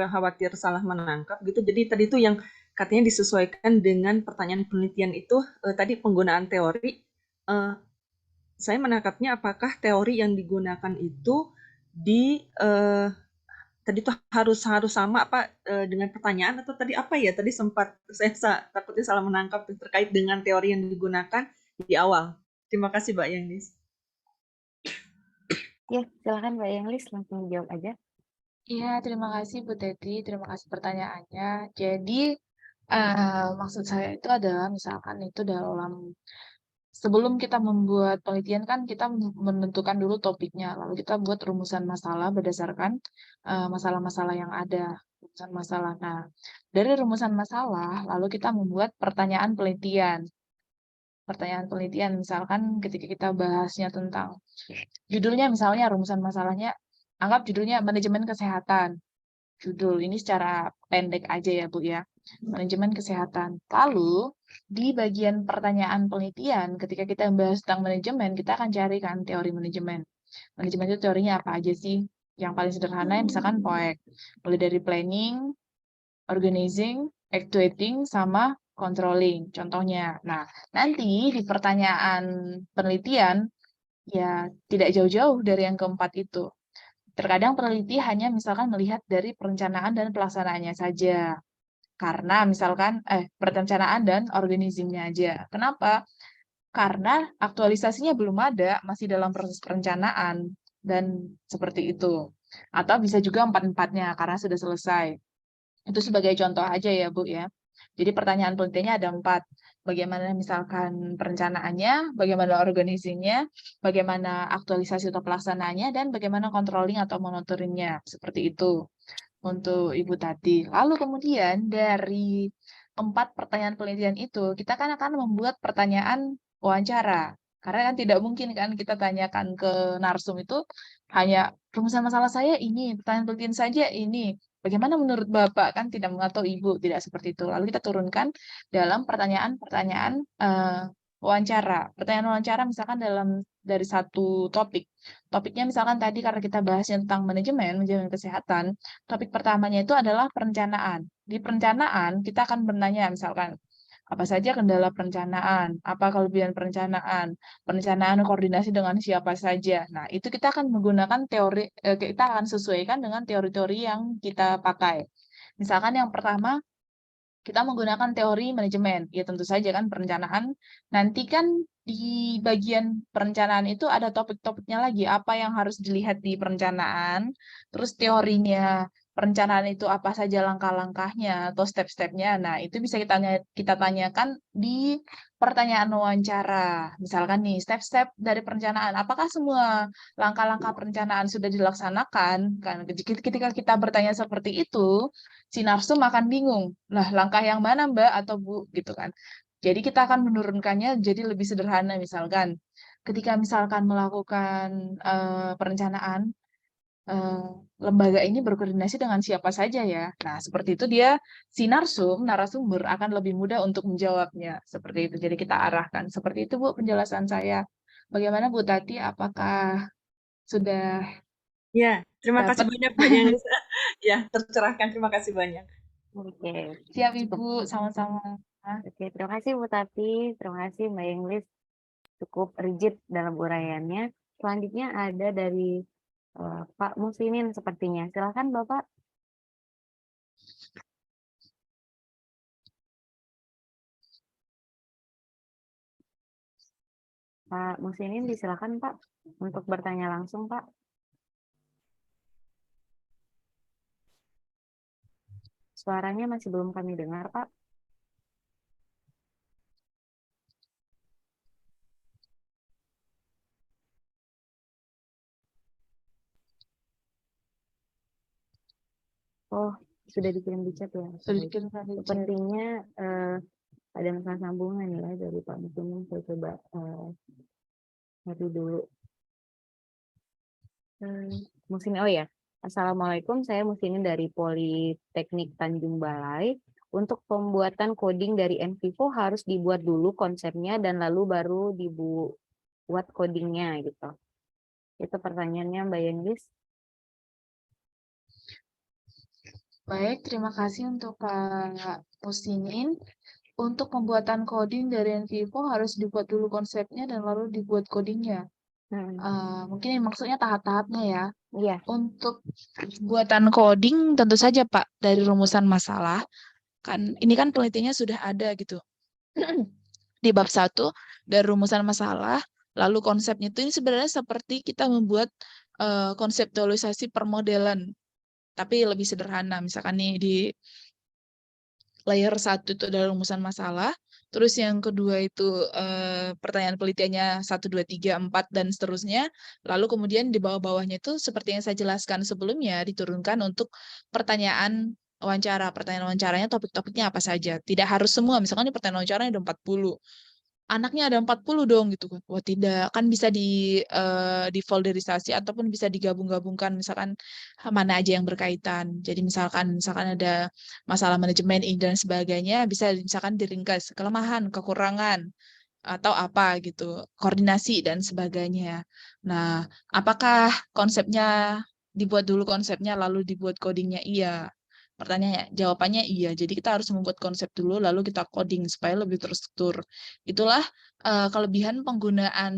khawatir salah menangkap gitu. Jadi tadi itu yang katanya disesuaikan dengan pertanyaan penelitian itu tadi penggunaan teori. Saya menangkapnya apakah teori yang digunakan itu tadi itu harus sama apa dengan pertanyaan atau tadi apa ya? Tadi sempat saya takutnya salah menangkap terkait dengan teori yang digunakan di awal. Terima kasih Mbak Yanglis. Ya, silakan Mbak Yanglis langsung jawab aja. Iya, terima kasih Bu Teti, terima kasih pertanyaannya. Jadi, maksud saya itu adalah misalkan itu dalam sebelum kita membuat penelitian kan kita menentukan dulu topiknya, lalu kita buat rumusan masalah berdasarkan masalah-masalah yang ada, rumusan masalah. Nah, dari rumusan masalah, lalu kita membuat pertanyaan penelitian. Pertanyaan penelitian, misalkan ketika kita bahasnya tentang judulnya misalnya rumusan masalahnya, anggap judulnya manajemen kesehatan. Judul ini secara pendek aja ya Bu ya, manajemen kesehatan. Lalu di bagian pertanyaan penelitian, ketika kita membahas tentang manajemen, kita akan carikan teori manajemen. Manajemen itu teorinya apa aja sih? Yang paling sederhana misalkan POEK. Mulai dari planning, organizing, actuating, sama controlling. Contohnya. Nah, nanti di pertanyaan penelitian, ya tidak jauh-jauh dari yang keempat itu. Terkadang peneliti hanya misalkan melihat dari perencanaan dan pelaksanaannya saja. Karena misalkan, perencanaan dan organizingnya aja. Kenapa? Karena aktualisasinya belum ada, masih dalam proses perencanaan, dan seperti itu. Atau bisa juga empat-empatnya, karena sudah selesai. Itu sebagai contoh aja ya, Bu, ya. Jadi pertanyaan penelitiannya ada 4. Bagaimana misalkan perencanaannya, bagaimana organizingnya, bagaimana aktualisasi atau pelaksanaannya, dan bagaimana controlling atau monitoringnya. Seperti itu untuk Ibu Tati. Lalu kemudian dari 4 pertanyaan penelitian itu, kita kan akan membuat pertanyaan wawancara. Karena kan tidak mungkin kan kita tanyakan ke narsum itu hanya rumusan masalah saya ini, pertanyaan penelitian saja ini. Bagaimana menurut Bapak? Kan tidak atau Ibu, tidak seperti itu. Lalu kita turunkan dalam pertanyaan-pertanyaan wawancara. Pertanyaan wawancara misalkan dari satu topik. Topiknya misalkan tadi karena kita bahasnya tentang manajemen kesehatan, topik pertamanya itu adalah perencanaan. Di perencanaan kita akan bertanya misalkan, apa saja kendala perencanaan, apa kelebihan perencanaan, perencanaan koordinasi dengan siapa saja. Nah, itu kita akan menggunakan teori, kita akan sesuaikan dengan teori-teori yang kita pakai. Misalkan yang pertama, kita menggunakan teori manajemen. Ya tentu saja kan perencanaan. Nanti kan di bagian perencanaan itu ada topik-topiknya lagi. Apa yang harus dilihat di perencanaan. Terus teorinya perencanaan itu apa saja langkah-langkahnya atau step-stepnya. Nah, itu bisa kita tanyakan di pertanyaan wawancara. Misalkan nih, step-step dari perencanaan. Apakah semua langkah-langkah perencanaan sudah dilaksanakan? Kan ketika kita bertanya seperti itu, si narsum akan bingung. Lah, langkah yang mana Mbak atau Bu gitu kan. Jadi kita akan menurunkannya jadi lebih sederhana misalkan. Ketika misalkan melakukan perencanaan, eh, lembaga ini berkoordinasi dengan siapa saja ya. Nah, seperti itu dia si narasumber akan lebih mudah untuk menjawabnya. Seperti itu. Jadi kita arahkan. Seperti itu Bu penjelasan saya. Bagaimana Bu Tati? Apakah sudah Ya, terima kasih dapat? banyak Mbak Yanglis. Ya, tercerahkan. Terima kasih banyak. Oke, Siap cukup. Ibu, sama-sama. Oke, terima kasih Bu Tati, terima kasih Mbak Yenglis, cukup rigid dalam uraiannya. Selanjutnya ada dari Pak Muslimin sepertinya. Silakan Bapak. Pak Muslimin disilakan Pak untuk bertanya langsung Pak. Suaranya masih belum kami dengar Pak. Oh, sudah dikirim di chat ya. Sudah Baik. dikirimkan di chat. Sepertinya ada masalah sambungan ya dari Pak Muslimin. Saya coba cari dulu. Muslimin, oh ya. Assalamualaikum, saya Muslimin dari Politeknik Tanjung Balai. Untuk pembuatan coding dari NVivo harus dibuat dulu konsepnya dan lalu baru dibuat codingnya gitu. Itu pertanyaannya Mbak Yenglis. Baik, terima kasih untuk Pak Muslimin. Untuk pembuatan coding dari NVivo harus dibuat dulu konsepnya dan lalu dibuat codingnya. Mungkin yang maksudnya tahap-tahapnya ya. Iya. Untuk buatan coding tentu saja Pak dari rumusan masalah. Kan ini kan penelitiannya sudah ada gitu. Di bab 1 dari rumusan masalah, lalu konsepnya itu ini sebenarnya seperti kita membuat konseptualisasi permodelan tapi lebih sederhana. Misalkan nih di layer 1 itu adalah rumusan masalah, terus yang kedua itu pertanyaan penelitiannya 1, 2, 3, 4, dan seterusnya, lalu kemudian di bawah-bawahnya itu seperti yang saya jelaskan sebelumnya, diturunkan untuk pertanyaan wawancara. Pertanyaan wawancaranya topik-topiknya apa saja. Tidak harus semua, misalkan di pertanyaan wawancaranya ada 40. Anaknya ada 40 dong gitu kan. Wah tidak, kan bisa difolderisasi ataupun bisa digabung-gabungkan misalkan mana aja yang berkaitan. Jadi misalkan ada masalah manajemen ini dan sebagainya bisa misalkan diringkas kelemahan, kekurangan atau apa gitu, koordinasi dan sebagainya. Nah, apakah konsepnya dibuat dulu konsepnya lalu dibuat codingnya? Iya. Pertanyaannya, jawabannya iya. Jadi kita harus membuat konsep dulu, lalu kita coding supaya lebih terstruktur. Itulah kelebihan penggunaan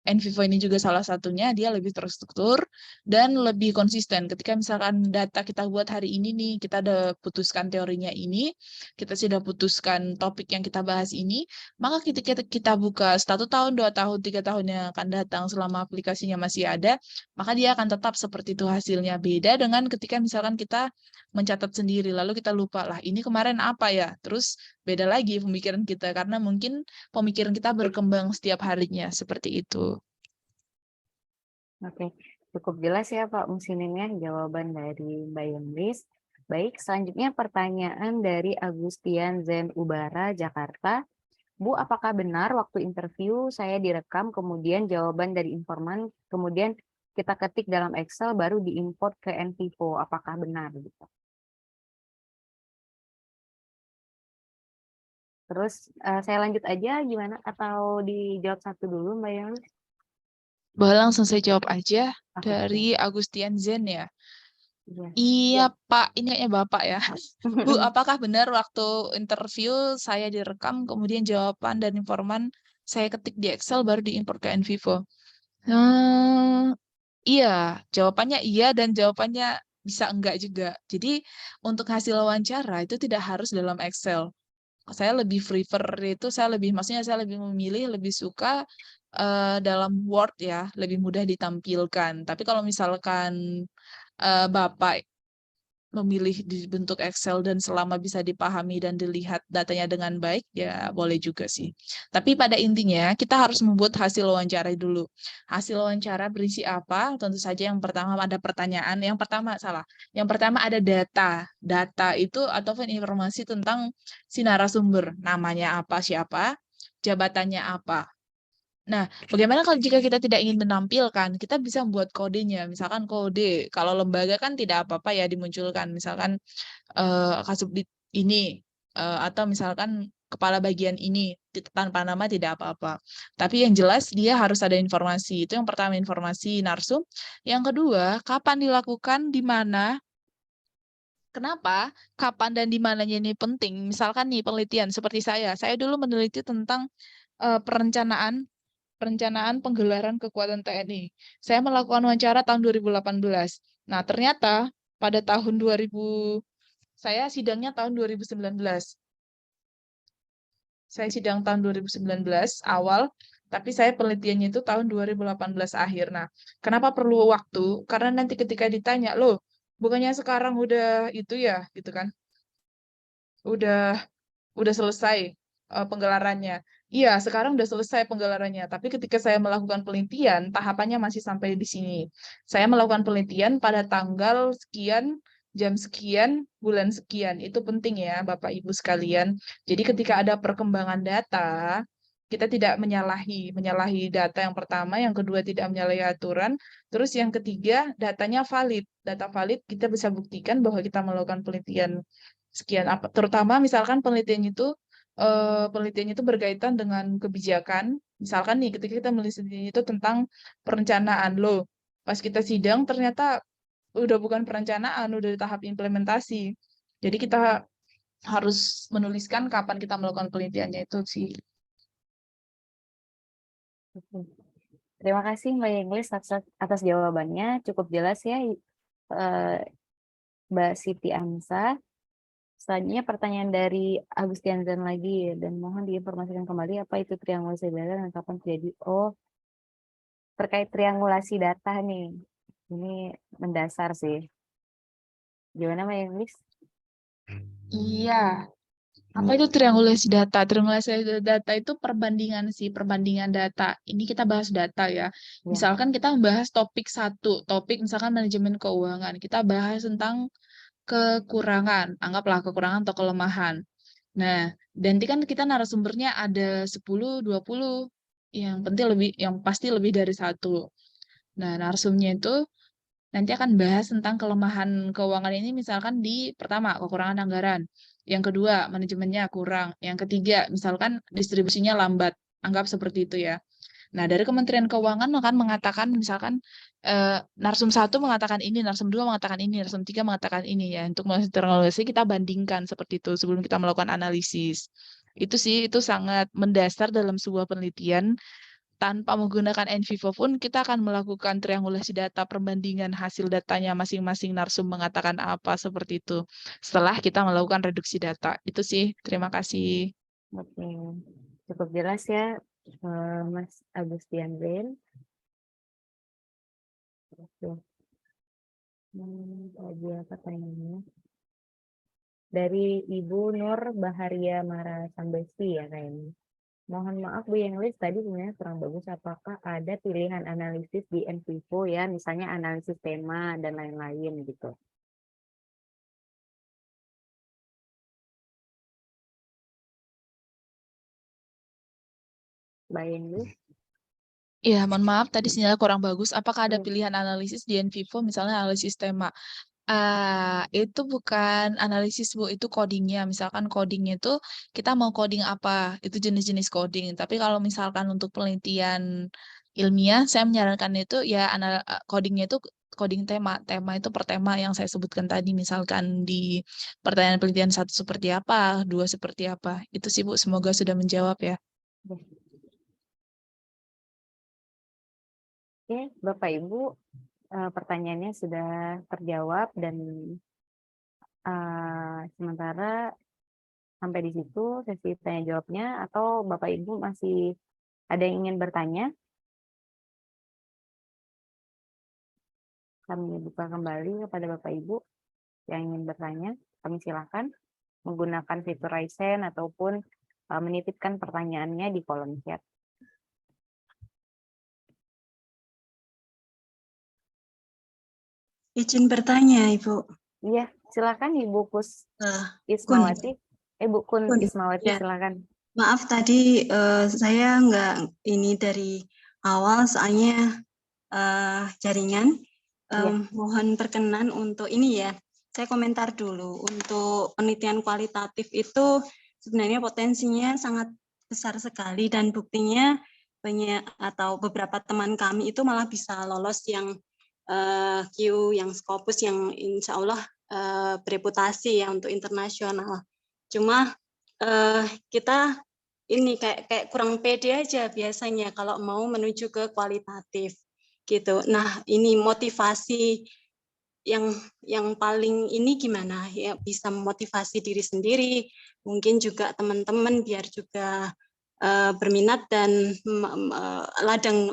NVivo ini juga salah satunya, dia lebih terstruktur dan lebih konsisten. Ketika misalkan data kita buat hari ini nih, kita udah putuskan teorinya ini, kita sudah putuskan topik yang kita bahas ini, maka kita buka 1 tahun, 2 tahun, 3 tahun yang akan datang selama aplikasinya masih ada, maka dia akan tetap seperti itu hasilnya. Beda dengan ketika misalkan kita mencatat sendiri, lalu kita lupa lah ini kemarin apa ya, terus beda lagi pemikiran kita karena mungkin pemikiran kita berkembang setiap harinya seperti itu. Oke, cukup jelas ya Pak Musliminnya jawaban dari Mbak Yenglis. Baik, selanjutnya pertanyaan dari Agustian Zen Ubara, Jakarta. Bu, apakah benar waktu interview saya direkam, kemudian jawaban dari informan, kemudian kita ketik dalam Excel, baru diimport ke NVivo? Apakah benar? Gitu. Terus saya lanjut aja gimana? Atau dijawab satu dulu Mbak Yenglis? Boleh langsung saya jawab aja dari Agustian Zen ya. Iya. Iya Pak, ini kayaknya Bapak ya. Bu, apakah benar waktu interview saya direkam, kemudian jawaban dan informan saya ketik di Excel baru diimport ke NVivo? Iya, jawabannya iya dan jawabannya bisa enggak juga. Jadi untuk hasil wawancara itu tidak harus dalam Excel. Saya lebih prefer itu, maksudnya saya lebih memilih, lebih suka dalam Word ya, lebih mudah ditampilkan. Tapi kalau misalkan Bapak memilih di bentuk Excel dan selama bisa dipahami dan dilihat datanya dengan baik, ya boleh juga sih. Tapi pada intinya, kita harus membuat hasil wawancara dulu. Hasil wawancara berisi apa? Tentu saja yang pertama ada pertanyaan. Yang pertama ada data. Data itu ataupun informasi tentang si narasumber. Namanya apa, siapa, jabatannya apa. Nah, bagaimana kalau jika kita tidak ingin menampilkan, kita bisa membuat kodenya. Misalkan kode, kalau lembaga kan tidak apa-apa ya dimunculkan. Misalkan Kasubdit ini, atau misalkan kepala bagian ini, tanpa nama tidak apa-apa. Tapi yang jelas dia harus ada informasi. Itu yang pertama, informasi narsum. Yang kedua, kapan dilakukan, di mana, kenapa, kapan dan di mananya ini penting. Misalkan nih penelitian seperti saya dulu meneliti tentang perencanaan penggelaran kekuatan TNI. Saya melakukan wawancara tahun 2018. Nah, ternyata pada tahun 2000, saya sidangnya tahun 2019. Saya sidang tahun 2019 awal, tapi saya penelitiannya itu tahun 2018 akhir. Nah, kenapa perlu waktu? Karena nanti ketika ditanya, loh, bukannya sekarang udah itu ya, gitu kan? Udah selesai penggelarannya. Iya, sekarang udah selesai penggelarannya. Tapi ketika saya melakukan penelitian, tahapannya masih sampai di sini. Saya melakukan penelitian pada tanggal sekian, jam sekian, bulan sekian. Itu penting ya, Bapak Ibu sekalian. Jadi ketika ada perkembangan data, kita tidak menyalahi data yang pertama, yang kedua tidak menyalahi aturan, terus yang ketiga datanya valid. Data valid kita bisa buktikan bahwa kita melakukan penelitian sekian apa, terutama misalkan penelitiannya itu berkaitan dengan kebijakan. Misalkan nih, ketika kita meneliti itu tentang perencanaan, loh, pas kita sidang ternyata udah bukan perencanaan, udah di tahap implementasi. Jadi kita harus menuliskan kapan kita melakukan penelitiannya itu sih. Oke. Terima kasih Mbak Yenglis atas jawabannya. Cukup jelas ya, Mbak Siti Amsa. Selanjutnya pertanyaan dari Agustianzan lagi, dan mohon diinformasikan kembali apa itu triangulasi data dan kapan terjadi. Oh, terkait triangulasi data nih. Ini mendasar sih. Gimana Mbak Yenglis? Iya. Apa itu triangulasi data? Triangulasi data itu perbandingan data. Ini kita bahas data ya. Ya. Misalkan kita membahas topik satu, topik misalkan manajemen keuangan. Kita bahas tentang kekurangan, anggaplah kekurangan atau kelemahan. Nah, nanti kan kita narasumbernya ada 10, 20, yang pasti lebih dari satu. Nah, narsumnya itu nanti akan bahas tentang kelemahan keuangan ini, misalkan di pertama, kekurangan anggaran. Yang kedua, manajemennya kurang. Yang ketiga, misalkan distribusinya lambat. Anggap seperti itu ya. Nah, dari Kementerian Keuangan akan mengatakan, misalkan narsum 1 mengatakan ini, narsum 2 mengatakan ini, narsum 3 mengatakan ini ya. Untuk melakukan kita bandingkan seperti itu sebelum kita melakukan analisis. Itu sih, itu sangat mendasar dalam sebuah penelitian. Tanpa menggunakan NVivo pun kita akan melakukan triangulasi data, perbandingan hasil datanya masing-masing narsum mengatakan apa, seperti itu. Setelah kita melakukan reduksi data. Itu sih, terima kasih. Oke, cukup jelas ya Mas Agustian Ben. Oke. Tadi apa pertanyaannya? Dari Ibu Nur Baharia Mara Sambesti ya kayaknya. Mohon maaf Bu Yenglis, tadi sebenarnya kurang bagus. Apakah ada pilihan analisis di NVivo ya, misalnya analisis tema dan lain-lain gitu. Mbak Yenglis? Iya, mohon maaf tadi sinyalnya kurang bagus. Apakah ada Iya. pilihan analisis di NVivo, misalnya analisis tema? Itu bukan analisis Bu, itu codingnya. Misalkan codingnya itu kita mau coding apa, itu jenis-jenis coding. Tapi kalau misalkan untuk penelitian ilmiah, saya menyarankan itu ya codingnya itu coding tema. Tema itu per tema yang saya sebutkan tadi. Misalkan di pertanyaan penelitian 1 seperti apa, 2 seperti apa. Itu sih Bu, semoga sudah menjawab ya. Oke, Bapak Ibu, pertanyaannya sudah terjawab dan sementara sampai di situ sesi tanya jawabnya, atau Bapak Ibu masih ada yang ingin bertanya? Kami buka kembali kepada Bapak Ibu yang ingin bertanya. Kami silakan menggunakan fitur raise hand ataupun menitipkan pertanyaannya di kolom chat. Izin bertanya, Ibu. Iya, silakan Ibu Kus Ismawati. Bu Kun Kun, Ismawati, ya. silakan. Maaf tadi saya nggak ini dari awal soalnya jaringan. Mohon perkenan untuk ini ya. Saya komentar dulu. Untuk penelitian kualitatif itu sebenarnya potensinya sangat besar sekali dan buktinya banyak atau beberapa teman kami itu malah bisa lolos yang Q, yang Scopus, yang insya Allah bereputasi ya untuk internasional. Cuma kita ini kayak kurang pede aja biasanya kalau mau menuju ke kualitatif gitu. Nah, ini motivasi yang paling ini gimana ya, bisa memotivasi diri sendiri, mungkin juga teman-teman biar juga berminat dan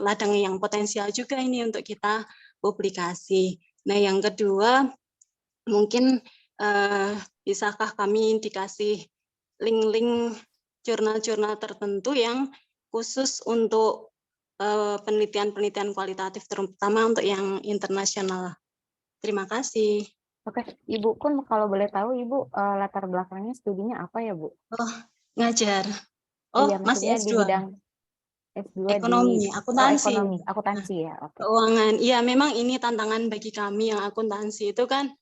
ladang yang potensial juga ini untuk kita publikasi. Nah, yang kedua mungkin bisakah kami dikasih link-link jurnal-jurnal tertentu yang khusus untuk penelitian-penelitian kualitatif, terutama untuk yang internasional. Terima kasih. Oke, Ibu Kun, kalau boleh tahu Ibu latar belakangnya studinya apa ya, Bu? Oh, ngajar. Oh, Iya, masih maksudnya di S2. bidang S2 Ekonomi, di akuntansi. akuntansi ya. Oke. Keuangan. Iya, memang ini tantangan bagi kami yang akuntansi itu kan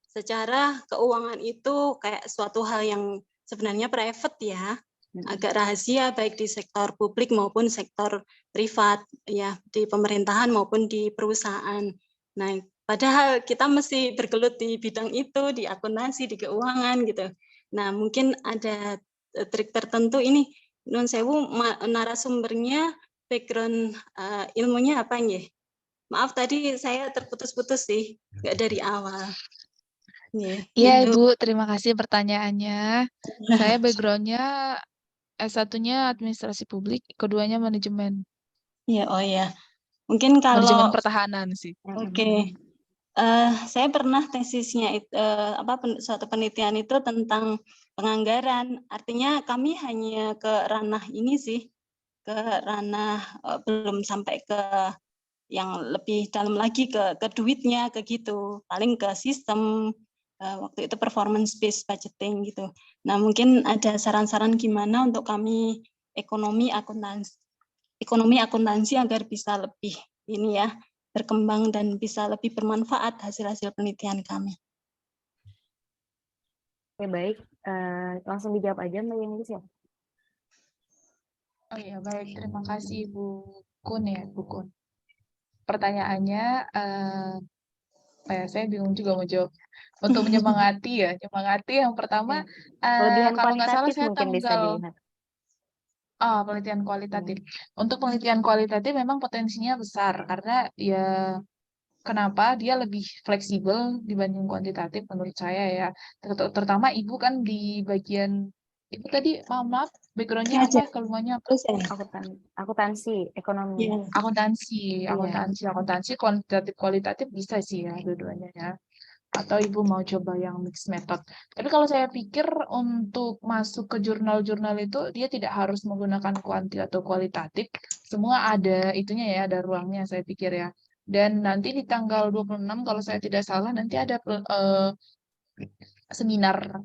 secara keuangan itu kayak suatu hal yang sebenarnya private ya, agak rahasia baik di sektor publik maupun sektor privat ya, di pemerintahan maupun di perusahaan. Nah, padahal kita mesti bergelut di bidang itu, di akuntansi, di keuangan gitu. Nah, mungkin ada trik tertentu ini, nun sewu narasumbernya background ilmunya apa nggih? Maaf tadi saya terputus-putus sih, nggak dari awal. Iya, Gitu. Ibu, terima kasih pertanyaannya. Saya background-nya S1-nya administrasi publik, keduanya manajemen. Ya, oh ya. Mungkin Manajemen kalau pertahanan sih. Oke. Saya pernah tesisnya suatu penelitian itu tentang penganggaran. Artinya kami hanya ke ranah ini sih, ke ranah belum sampai ke yang lebih dalam lagi ke duitnya, ke gitu. Paling ke sistem waktu itu performance based budgeting gitu. Nah, mungkin ada saran-saran gimana untuk kami ekonomi akuntansi agar bisa lebih ini ya, berkembang dan bisa lebih bermanfaat hasil-hasil penelitian kami. Oke, baik. Langsung dijawab aja Mbak Yengis ya. Oh iya, baik. Terima kasih Bu Kun ya, Bu Kun. Pertanyaannya, saya bingung juga mau jawab. Untuk menyemangati ya, menyemangati yang pertama, Kelebihan kalau nggak salah kualitatif saya mungkin bisa tanggal, dilihat. penelitian kualitatif. Untuk penelitian kualitatif memang potensinya besar, karena ya kenapa dia lebih fleksibel dibanding kuantitatif menurut saya ya. Terutama Ibu kan di bagian, Ibu tadi, maaf, background-nya apa, keluarnya apa? Akuntansi, ekonomi. Ya. Akuntansi, kualitatif bisa sih ya dua-duanya ya. Atau Ibu mau coba yang mixed method. Tapi kalau saya pikir untuk masuk ke jurnal-jurnal itu dia tidak harus menggunakan kuanti atau kualitatif. Semua ada itunya ya, ada ruangnya saya pikir ya. Dan nanti di tanggal 26 kalau saya tidak salah nanti ada seminar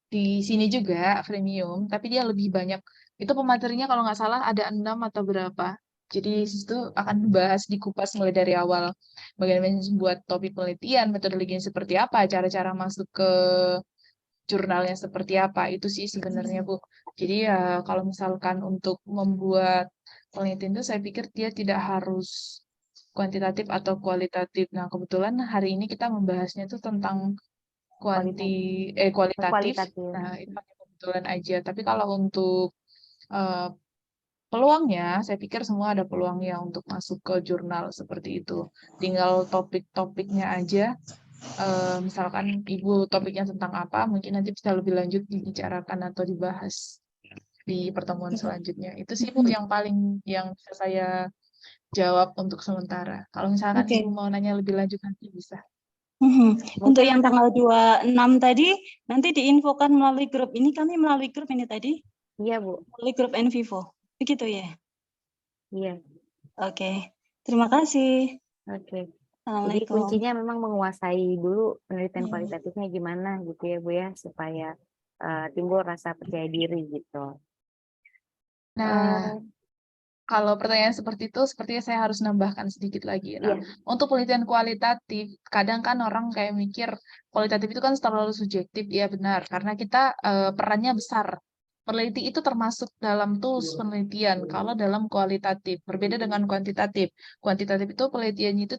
di sini juga premium, tapi dia lebih banyak. Itu pematerinya kalau nggak salah ada 6 atau berapa. Jadi itu akan dibahas dikupas mulai dari awal. Bagaimana membuat topik penelitian, metodologinya seperti apa, cara-cara masuk ke jurnalnya seperti apa. Itu sih sebenarnya, Bu. Jadi ya kalau misalkan untuk membuat penelitian itu saya pikir dia tidak harus kuantitatif atau kualitatif. Nah, kebetulan hari ini kita membahasnya itu tentang kualitatif. Kualitatif. Nah, itu hanya kebetulan aja. Tapi kalau untuk peluangnya, saya pikir semua ada peluangnya untuk masuk ke jurnal seperti itu. Tinggal topik-topiknya aja. Misalkan Ibu topiknya tentang apa, mungkin nanti bisa lebih lanjut dibicarakan atau dibahas di pertemuan selanjutnya. Itu sih Bu yang paling yang bisa saya jawab untuk sementara. Kalau misalkan Oke. Ibu mau nanya lebih lanjut nanti bisa. Untuk yang tanggal 26 tadi, nanti diinfokan melalui grup. Ini kami melalui grup ini tadi? Iya, Bu. Melalui grup Envivo. Begitu ya? Iya. Oke. Terima kasih. Oke. Jadi Assalamualaikum. kuncinya memang menguasai dulu penelitian Iya. kualitatifnya gimana gitu ya, Bu ya, supaya timbul rasa percaya diri gitu. Nah, kalau pertanyaan seperti itu, sepertinya saya harus nambahkan sedikit lagi. Nah, Iya. untuk penelitian kualitatif, kadang kan orang kayak mikir kualitatif itu kan terlalu subjektif. Iya benar, karena kita perannya besar. Peneliti itu termasuk dalam tools penelitian. Kalau dalam kualitatif, berbeda dengan kuantitatif. Kuantitatif itu penelitiannya itu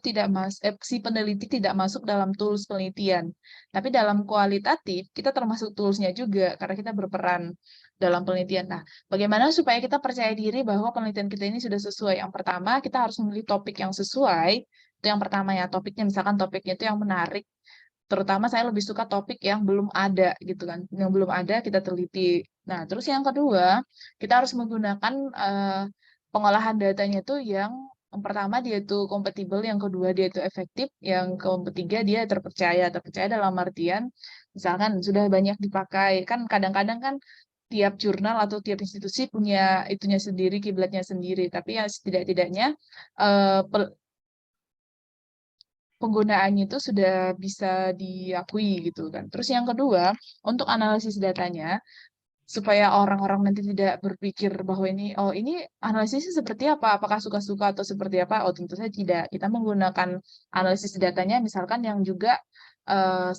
si peneliti tidak masuk dalam tools penelitian. Tapi dalam kualitatif, kita termasuk toolsnya juga, karena kita berperan dalam penelitian. Nah, bagaimana supaya kita percaya diri bahwa penelitian kita ini sudah sesuai? Yang pertama, kita harus memilih topik yang sesuai. Itu yang pertama ya, topiknya misalkan topiknya itu yang menarik. Terutama saya lebih suka topik yang belum ada gitu kan. Yang belum ada kita teliti. Nah, terus yang kedua, kita harus menggunakan pengolahan datanya itu yang pertama dia itu kompatibel, yang kedua dia itu efektif, yang ketiga dia terpercaya. Terpercaya dalam artian misalkan sudah banyak dipakai. Kan kadang-kadang kan tiap jurnal atau tiap institusi punya itunya sendiri, kiblatnya sendiri. Tapi ya setidak-tidaknya penggunaannya itu sudah bisa diakui gitu kan. Terus yang kedua, untuk analisis datanya, supaya orang-orang nanti tidak berpikir bahwa ini analisisnya seperti apa, apakah suka-suka atau seperti apa? Oh, tentu saja tidak. Kita menggunakan analisis datanya misalkan yang juga eh,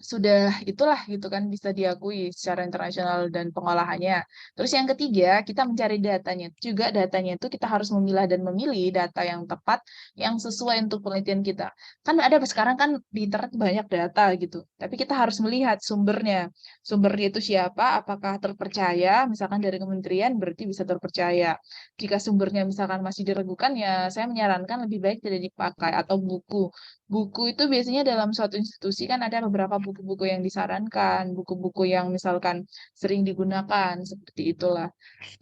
sudah itulah gitu kan bisa diakui secara internasional dan pengolahannya. Terus yang ketiga, kita mencari datanya. Juga datanya itu kita harus memilah dan memilih data yang tepat yang sesuai untuk penelitian kita. Kan ada sekarang kan di internet banyak data gitu. Tapi kita harus melihat sumbernya. Sumbernya itu siapa, apakah terpercaya, misalkan dari kementerian berarti bisa terpercaya. Jika sumbernya misalkan masih diragukan ya saya menyarankan lebih baik tidak dipakai atau buku. Buku itu biasanya dalam suatu institusi kan ada beberapa buku-buku yang disarankan, buku-buku yang misalkan sering digunakan, seperti itulah.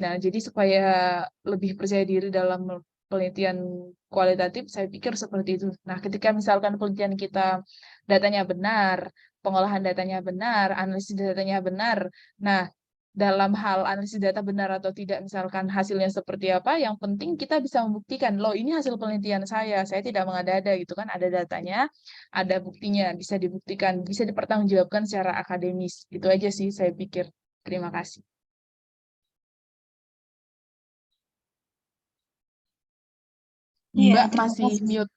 Nah, jadi supaya lebih percaya diri dalam penelitian kualitatif, saya pikir seperti itu. Nah, ketika misalkan penelitian kita datanya benar, pengolahan datanya benar, analisis datanya benar, nah, dalam hal analisis data benar atau tidak, misalkan hasilnya seperti apa, yang penting kita bisa membuktikan, loh ini hasil penelitian saya tidak mengada-ada gitu kan, ada datanya, ada buktinya, bisa dibuktikan, bisa dipertanggungjawabkan secara akademis. Itu aja sih saya pikir. Terima kasih. Iya, Mbak terima masih kasih. mute.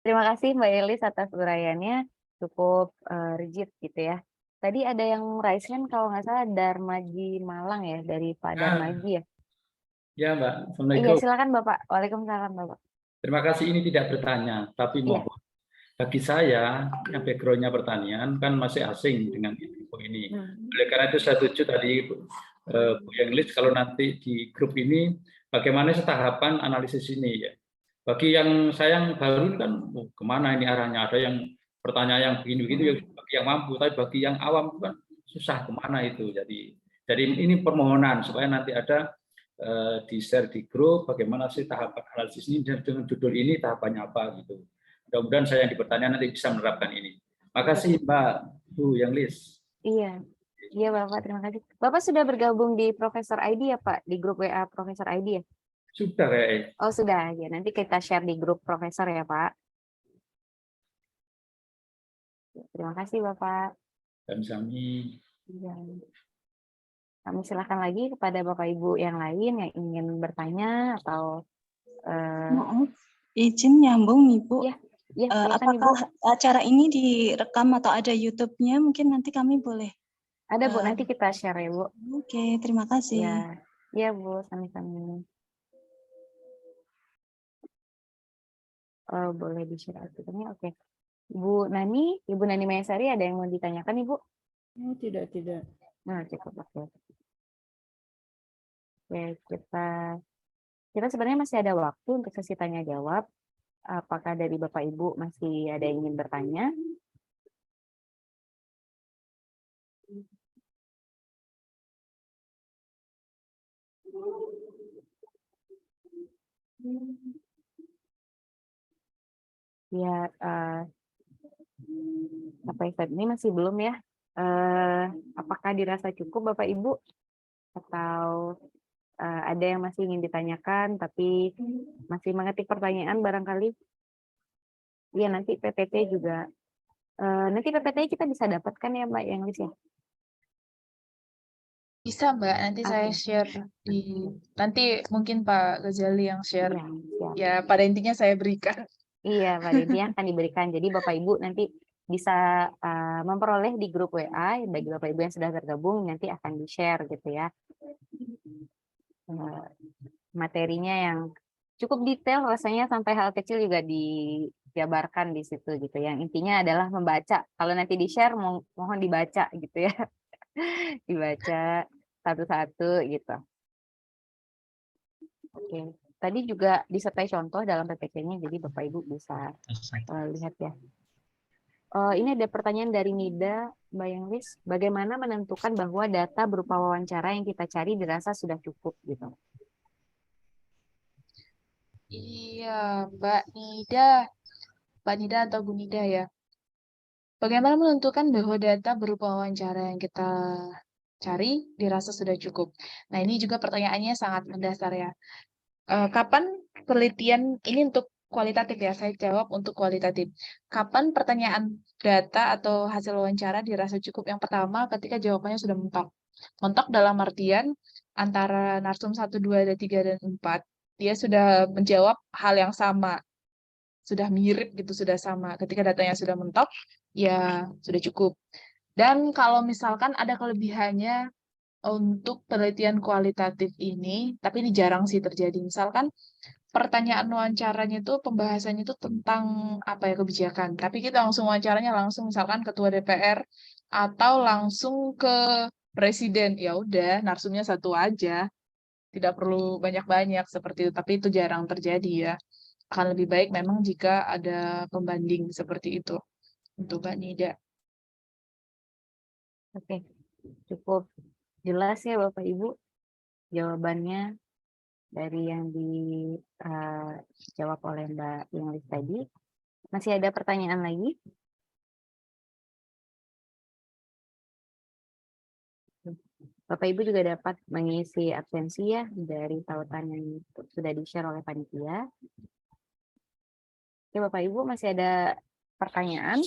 Terima kasih Mbak Elis atas uraiannya, cukup rigid gitu ya. Tadi ada yang raise hand kalau nggak salah Darmaji Malang ya, dari Pak Darmaji ya. Ya, Mbak. Iya, Assalamualaikum. silakan Bapak. Waalaikumsalam Bapak. Terima kasih, ini tidak bertanya, tapi Iya. mohon. Bagi saya, yang background-nya pertanian kan masih asing dengan info ini. Oleh karena itu saya setuju tadi Bu Englis, kalau nanti di grup ini, bagaimana tahapan analisis ini ya. Bagi yang saya yang baru kan, kemana ini arahnya? Ada yang pertanyaan yang begini-begini, bagi yang mampu, tapi bagi yang awam kan susah kemana itu. Jadi ini permohonan supaya nanti ada di-share di grup bagaimana sih tahapan analisis ini dengan judul ini tahapannya apa gitu. Mudah-mudahan saya yang di pertanyaan nanti bisa menerapkan ini. Makasih Mbak Bu Englis. Iya. Iya Bapak, terima kasih. Bapak sudah bergabung di Profesor ID ya Pak, di grup WA Profesor ID ya? Sudah kayak. Oh sudah ya, nanti kita share di grup Profesor ya Pak. Terima kasih Bapak. Sami-sami. Iya. Kami silakan lagi kepada Bapak Ibu yang lain yang ingin bertanya atau Maaf, izin nyambung nih Bu. Ya, silakan Ibu. Apakah acara ini direkam atau ada YouTube-nya? Mungkin nanti kami boleh. Ada Bu, nanti kita share ya Bu. Oke, terima kasih. Ya, ya Bu, sami-sami. Boleh di-share artikelnya, oke. Ibu Nani Mayasari ada yang mau ditanyakan Ibu? Oh, tidak. Nah, cukup oke. Oke, kita sebenarnya masih ada waktu untuk sesi tanya jawab. Apakah dari Bapak Ibu masih ada yang ingin bertanya? Ya, sampai saat ini masih belum ya. Apakah dirasa cukup Bapak Ibu? Atau ada yang masih ingin ditanyakan tapi masih mengetik pertanyaan barangkali? Iya, nanti PPT juga. Nanti PPT kita bisa dapatkan ya Mbak yang list ya? Bisa Mbak, nanti saya Oke. share nanti mungkin Pak Ghazali yang share. Iya, siap. Ya, pada intinya saya berikan. Iya, Pak Deddy akan diberikan. Jadi Bapak Ibu nanti bisa memperoleh di grup WA, bagi Bapak Ibu yang sudah tergabung nanti akan di-share gitu ya. Materinya yang cukup detail rasanya sampai hal kecil juga dijabarkan di situ gitu. Yang intinya adalah membaca. Kalau nanti di-share mohon dibaca gitu ya. Dibaca satu-satu gitu. Oke. Tadi juga disertai contoh dalam PPT-nya, jadi Bapak Ibu bisa lihat ya. Ini ada pertanyaan dari Nida, Mbak Yenglis. Bagaimana menentukan bahwa data berupa wawancara yang kita cari dirasa sudah cukup gitu? Iya, Mbak Nida atau Bu Nida ya. Bagaimana menentukan bahwa data berupa wawancara yang kita cari dirasa sudah cukup? Nah, ini juga pertanyaannya sangat mendasar ya. Kapan penelitian ini untuk kualitatif ya, saya jawab untuk kualitatif. Kapan pertanyaan data atau hasil wawancara dirasa cukup? Yang pertama, ketika jawabannya sudah mentok. Mentok dalam artian antara narsum 1, 2, dan 3, dan 4, dia sudah menjawab hal yang sama. Sudah mirip gitu, sudah sama. Ketika datanya sudah mentok, ya sudah cukup. Dan kalau misalkan ada kelebihannya untuk penelitian kualitatif ini, tapi ini jarang sih terjadi. Misalkan pertanyaan wawancaranya itu pembahasannya itu tentang apa ya kebijakan, tapi kita langsung wawancaranya langsung misalkan ketua DPR atau langsung ke presiden, ya udah narsumnya satu aja, tidak perlu banyak-banyak seperti itu. Tapi itu jarang terjadi ya. Akan lebih baik memang jika ada pembanding seperti itu untuk Mbak Nida. Oke, cukup jelas ya Bapak Ibu jawabannya dari yang dijawab oleh Mbak Yenglis tadi. Masih ada pertanyaan lagi? Bapak Ibu juga dapat mengisi absensi ya dari tautan yang sudah di-share oleh panitia. Oke, Bapak Ibu masih ada pertanyaan?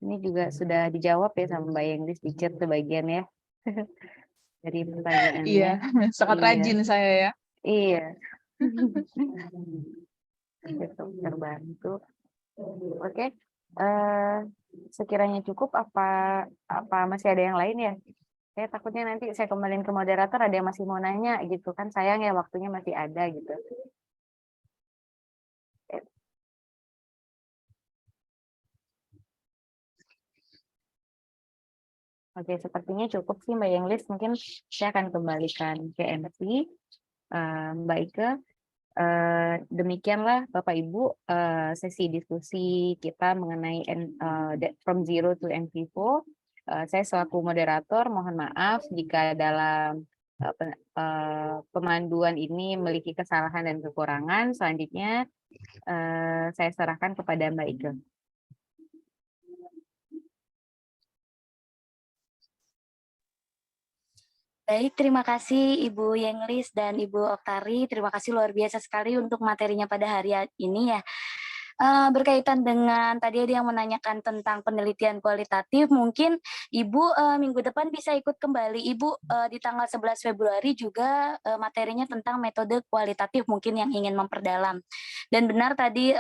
Ini juga sudah dijawab ya sama Mbak Yenglis di chat sebagian ya. Dari pertanyaannya. Iya, sangat Iya. rajin saya ya. Iya. Gitu, terbantu. Oke. Sekiranya cukup apa masih ada yang lain ya? Saya takutnya nanti saya kembaliin ke moderator ada yang masih mau nanya gitu kan, sayang ya waktunya masih ada gitu. Oke, sepertinya cukup sih Mbak Yenglis. Mungkin saya akan kembalikan ke MC Mbak Ike. Demikianlah Bapak Ibu sesi diskusi kita mengenai from zero to MV4. Saya selaku moderator mohon maaf jika dalam pemanduan ini memiliki kesalahan dan kekurangan. Selanjutnya saya serahkan kepada Mbak Ike. Baik, terima kasih Ibu Yenglis dan Ibu Oktari. Terima kasih luar biasa sekali untuk materinya pada hari ini ya. Berkaitan dengan tadi ada yang menanyakan tentang penelitian kualitatif, mungkin Ibu minggu depan bisa ikut kembali. Ibu di tanggal 11 Februari juga materinya tentang metode kualitatif mungkin yang ingin memperdalam. Dan benar tadi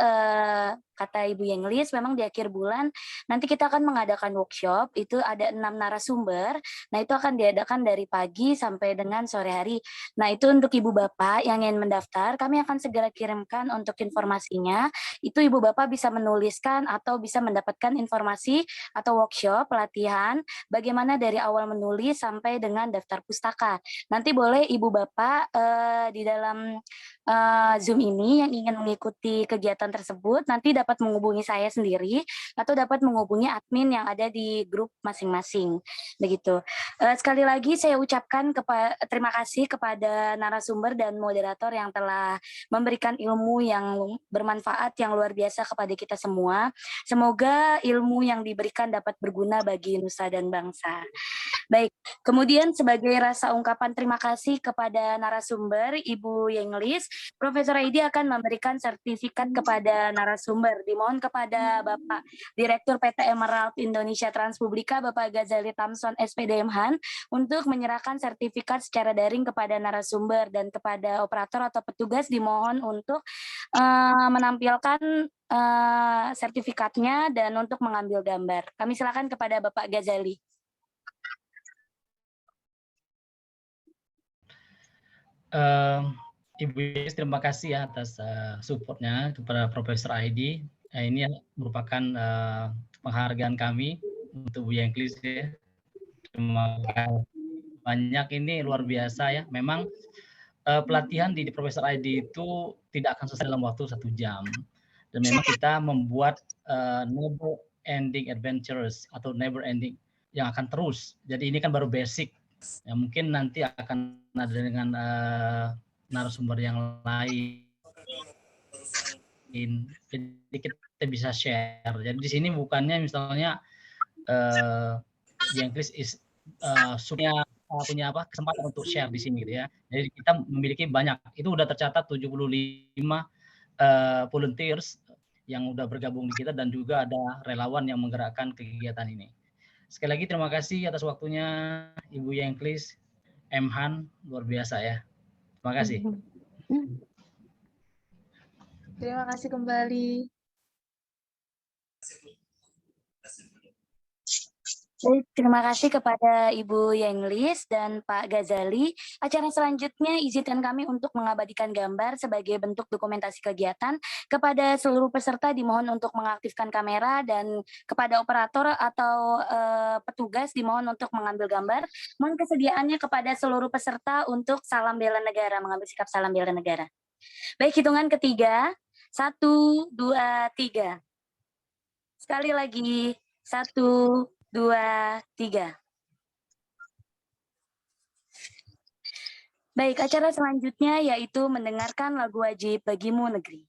kata Ibu Yenglis, memang di akhir bulan nanti kita akan mengadakan workshop, itu ada 6 narasumber. Nah, itu akan diadakan dari pagi sampai dengan sore hari. Nah, itu untuk Ibu Bapak yang ingin mendaftar, kami akan segera kirimkan untuk informasinya. Itu Ibu Bapak bisa menuliskan atau bisa mendapatkan informasi atau workshop pelatihan bagaimana dari awal menulis sampai dengan daftar pustaka. Nanti boleh Ibu Bapak di dalam Zoom ini yang ingin mengikuti kegiatan tersebut nanti dapat menghubungi saya sendiri atau dapat menghubungi admin yang ada di grup masing-masing. Begitu. Sekali lagi saya ucapkan terima kasih kepada narasumber dan moderator yang telah memberikan ilmu yang bermanfaat yang luar biasa kepada kita semua. Semoga ilmu yang diberikan dapat berguna bagi nusa dan bangsa. Baik, kemudian sebagai rasa ungkapan terima kasih kepada narasumber Ibu Yenglis, Profesor Aidi akan memberikan sertifikat kepada narasumber. Dimohon kepada Bapak Direktur PT Emerald Indonesia Transpublika, Bapak Ghazali Tamson SPD MHAN, untuk menyerahkan sertifikat secara daring kepada narasumber, dan kepada operator atau petugas dimohon untuk menampilkan sertifikatnya dan untuk mengambil gambar. Kami silakan kepada Bapak Ghazali. Ibu Yenglis, terima kasih ya atas supportnya kepada Profesor Aidi. Ini merupakan penghargaan kami untuk Bu Yenglis ya. Terima kasih banyak, ini luar biasa ya. Memang pelatihan di Profesor Aidi itu tidak akan selesai dalam waktu 1 jam. Dan memang kita membuat never ending adventures atau never ending yang akan terus. Jadi ini kan baru basic. Ya, mungkin nanti akan ada dengan narasumber yang lain. Jadi kita bisa share. Jadi di sini bukannya misalnya Yenglis punya kesempatan untuk share di sini gitu ya. Jadi kita memiliki banyak. Itu udah tercatat 75 volunteers yang udah bergabung di kita, dan juga ada relawan yang menggerakkan kegiatan ini. Sekali lagi terima kasih atas waktunya Ibu Yenglis, MHAN, luar biasa ya. Terima kasih. Terima kasih kembali. Baik, terima kasih kepada Ibu Yenglis dan Pak Ghazali. Acara selanjutnya izinkan kami untuk mengabadikan gambar sebagai bentuk dokumentasi kegiatan. Kepada seluruh peserta dimohon untuk mengaktifkan kamera, dan kepada operator atau petugas dimohon untuk mengambil gambar. Mohon kesediaannya kepada seluruh peserta untuk salam bela negara, mengambil sikap salam bela negara. Baik, hitungan ketiga. 1, 2, 3. Sekali lagi. 1, 2, 3. Baik, acara selanjutnya yaitu mendengarkan lagu wajib Bagimu Negeri.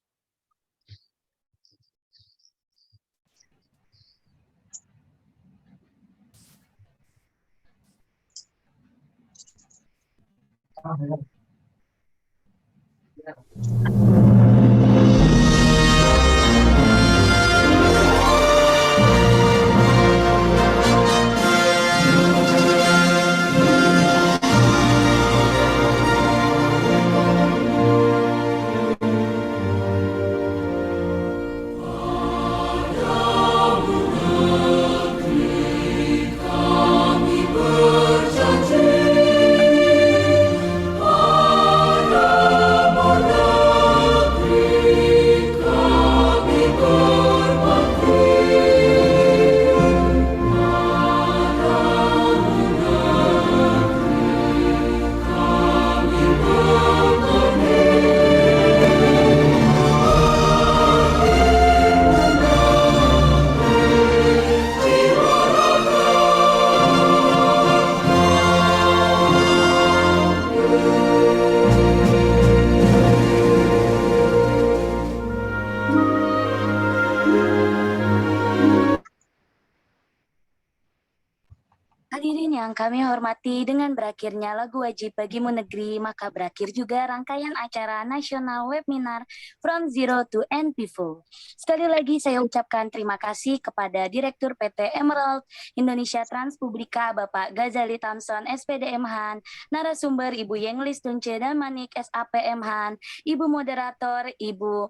Hadirin yang kami hormati, dengan berakhirnya lagu wajib Bagimu Negeri, maka berakhir juga rangkaian acara nasional webinar From Zero to NP4. Sekali lagi saya ucapkan terima kasih kepada Direktur PT Emerald Indonesia Transpublika, Bapak Ghazali Tamson, SPD MHAN, narasumber Ibu Yenglis Tunce dan Manik, SAP MHAN, Ibu Moderator, Ibu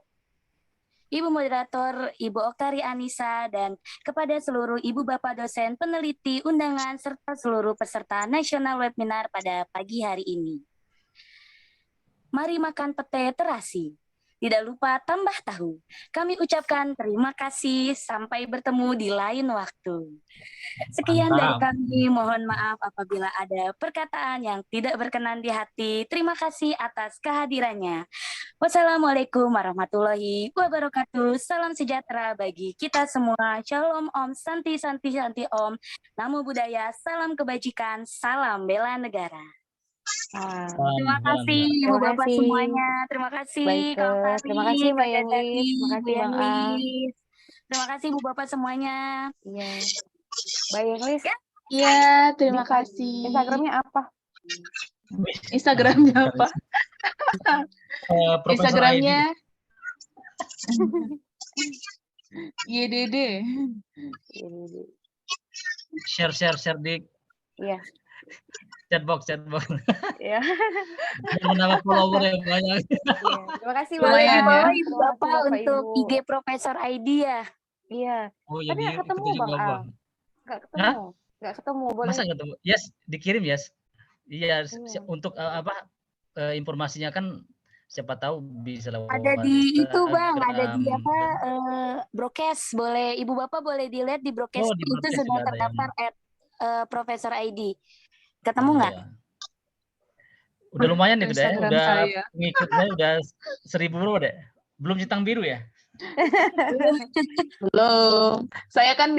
Ibu Moderator, Ibu Oktari Anissa, dan kepada seluruh Ibu Bapak dosen, peneliti, undangan, serta seluruh peserta nasional webinar pada pagi hari ini. Mari makan pete terasi. Tidak lupa tambah tahu. Kami ucapkan terima kasih, sampai bertemu di lain waktu. Sekian dari kami, mohon maaf apabila ada perkataan yang tidak berkenan di hati. Terima kasih atas kehadirannya. Wassalamualaikum warahmatullahi wabarakatuh. Salam sejahtera bagi kita semua. Shalom Om, Santi Santi Santi Om. Namo Buddhaya, salam kebajikan, salam bela negara. Terima kasih Ibu Terima Bapak kasih. semuanya. Terima kasih Baik, Kang Tari, terima kasih Mbak Kak Yenglis, Dadati, terima Bu kasih Bang A. Yenglis. Terima kasih Ibu Bapak semuanya. Iya. Mbak Yenglis, Iya, terima kasih. Instagramnya apa? Instagramnya apa? Profesor Instagramnya YDD. share di Iya. chatbox. Iya. Biar menambah follower yang banyak. Iya. Terima kasih Mbak Lumayan Yenglis. ya. Ibu Terima kasih Bapak Bapak untuk Ibu. IG Profesor ID ya. Iya. Oh Tapi jadi nggak ketemu itu Bang juga Al. Bang. Nggak Hah? ketemu. Nggak ketemu. Boleh. Masa nggak ketemu? Yes, dikirim yes. Iya, Iya. untuk informasinya kan siapa tahu bisa lewat Ada di itu Bang, ada di Instagram. apa broadcast. Boleh Ibu Bapak boleh dilihat di broadcast Oh, di itu broadcast sudah juga ada ya. terdaftar Profesor ID. Ketemu Oh, nggak? iya. Udah lumayan itu deh, Instagram udah saya. pengikutnya udah 1000 berapa deh? Belum centang biru ya? Belum. Saya kan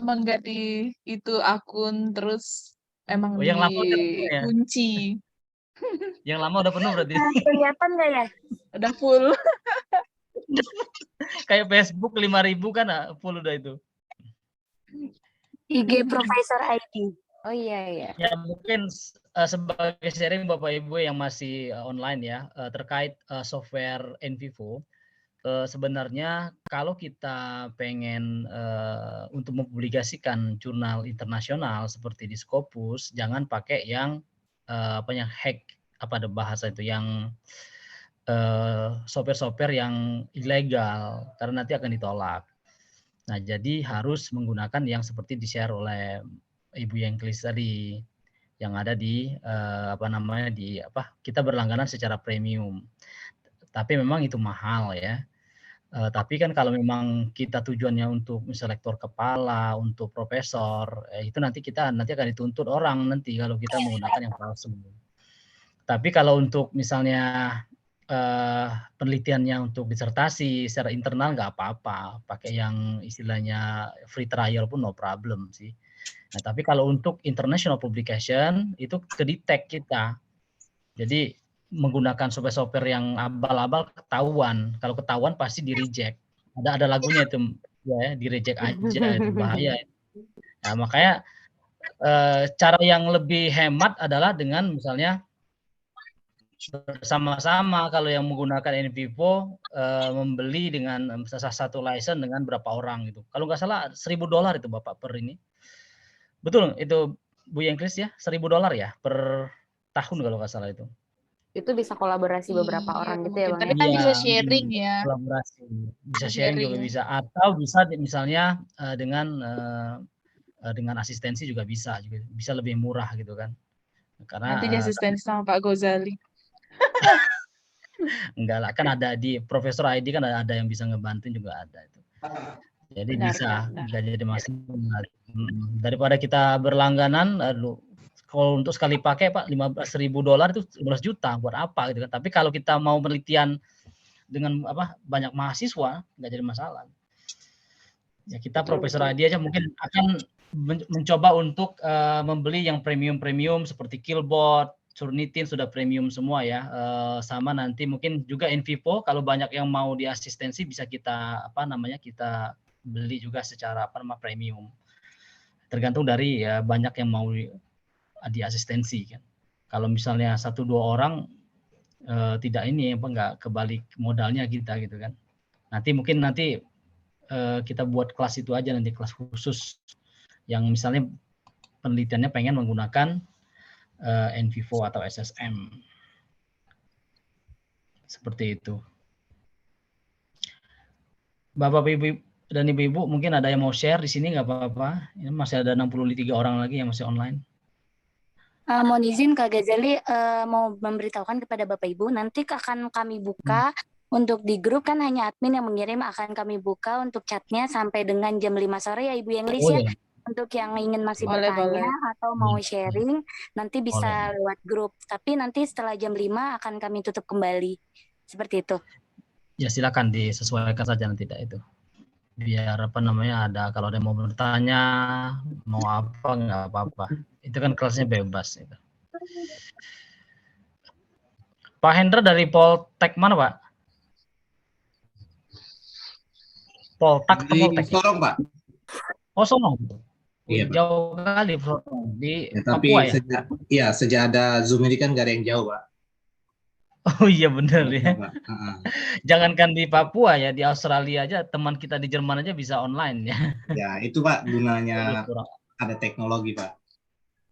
mengganti itu akun terus emang Oh, yang lama udah penuh ya? dikunci. Yang lama udah penuh berarti. Kelihatan nggak ya? Udah full. Kayak Facebook 5.000 kan full udah itu. IG Profesor ID. Oh iya. Ya mungkin sebagai sharing Bapak Ibu yang masih online ya terkait software NVivo. Sebenarnya kalau kita pengen untuk mempublikasikan jurnal internasional seperti di Scopus, jangan pakai yang hack apa ada bahasa itu yang software-software yang ilegal karena nanti akan ditolak. Nah, jadi harus menggunakan yang seperti di-share oleh Ibu Yenglis tadi yang ada di kita berlangganan secara premium. Tapi memang itu mahal ya. Tapi kan kalau memang kita tujuannya untuk misalnya lektor kepala, untuk profesor, itu nanti akan dituntut orang nanti kalau kita menggunakan yang palsu. Tapi kalau untuk misalnya penelitiannya untuk disertasi secara internal nggak apa-apa, pakai yang istilahnya free trial pun no problem sih. Nah, tapi kalau untuk international publication itu ke-detect kita. Jadi menggunakan software-software yang abal-abal ketahuan. Kalau ketahuan pasti di-reject. Ada lagunya itu ya, di-reject aja itu bahaya. Nah, makanya cara yang lebih hemat adalah dengan misalnya bersama-sama kalau yang menggunakan NVivo membeli dengan satu license dengan berapa orang gitu. Kalau nggak salah $1.000 itu Bapak per ini. Betul itu Bu Yenglis ya, $1.000 ya per tahun kalau nggak salah itu. Itu bisa kolaborasi beberapa Iya, orang gitu ya mungkin. Bang Tapi ya? kan bisa Iya, sharing ya. kolaborasi. Bisa sharing juga bisa. Atau bisa misalnya dengan asistensi juga bisa lebih murah gitu kan. Karena Nanti asistensi sama Pak Gozali. enggak lah, kan ada di Profesor ID kan ada yang bisa ngebantuin juga ada itu. Jadi bisa, enggak jadi masalah. Daripada kita berlangganan, kalau untuk sekali pakai Pak $15.000 itu 11 juta buat apa gitu kan. Tapi kalau kita mau penelitian dengan banyak mahasiswa nggak jadi masalah. Ya kita Profesor ID aja mungkin akan mencoba untuk membeli yang premium seperti Killbot, Turnitin sudah premium semua ya. Sama nanti mungkin juga NVivo kalau banyak yang mau di asistensi bisa kita kita beli juga secara premium. Tergantung dari banyak yang mau di asistensi kan. Kalau misalnya 1-2 orang tidak nggak kebalik modalnya kita gitu kan. Nanti kita buat kelas itu aja nanti kelas khusus yang misalnya penelitiannya pengen menggunakan NVivo atau SSM. Seperti itu. Bapak Ibu dan Ibu-ibu mungkin ada yang mau share di sini nggak apa-apa. Ini masih ada 63 orang lagi yang masih online. Mohon izin Kak Ghazali mau memberitahukan kepada Bapak Ibu, nanti akan kami buka untuk di grup, kan hanya admin yang mengirim, akan kami buka untuk chatnya sampai dengan jam 5 sore ya Ibu Yenglis Oh ya. ya, Untuk yang ingin masih Boleh, bertanya boleh. atau mau sharing, nanti bisa boleh. lewat grup. Tapi nanti setelah jam 5 akan kami tutup kembali. Seperti itu. Ya silakan disesuaikan saja nanti itu. Biar apa namanya ada kalau ada yang mau bertanya, mau apa nggak apa-apa. Itu kan kelasnya bebas. Gitu. Pak Hendra dari Poltek mana Pak? Poltak atau Di Poltek? Sorong, Pak. Oh Sorong. Iya, Pak. Jauh kali di Ya, tapi Papua ya? sejak ada Zoom ini kan nggak ada yang jauh, Pak. Oh iya benar ya. Pak. Jangankan di Papua ya, di Australia aja teman kita di Jerman aja bisa online ya. Ya, itu Pak gunanya ada teknologi, Pak.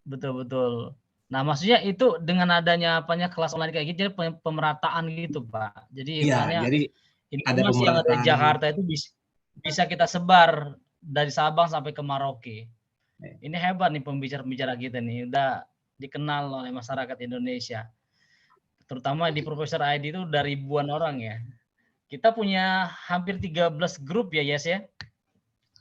Betul. Nah, maksudnya itu dengan adanya apanya kelas online kayak gitu jadi pemerataan gitu, Pak. Jadi Iya, jadi ada informasi yang ada di pemerataan. Jakarta itu bisa kita sebar dari Sabang sampai ke Merauke. Ini hebat nih pembicara-pembicara kita nih, udah dikenal oleh masyarakat Indonesia. Terutama di Profesor ID itu udah ribuan orang ya. Kita punya hampir 13 grup ya, Yes ya.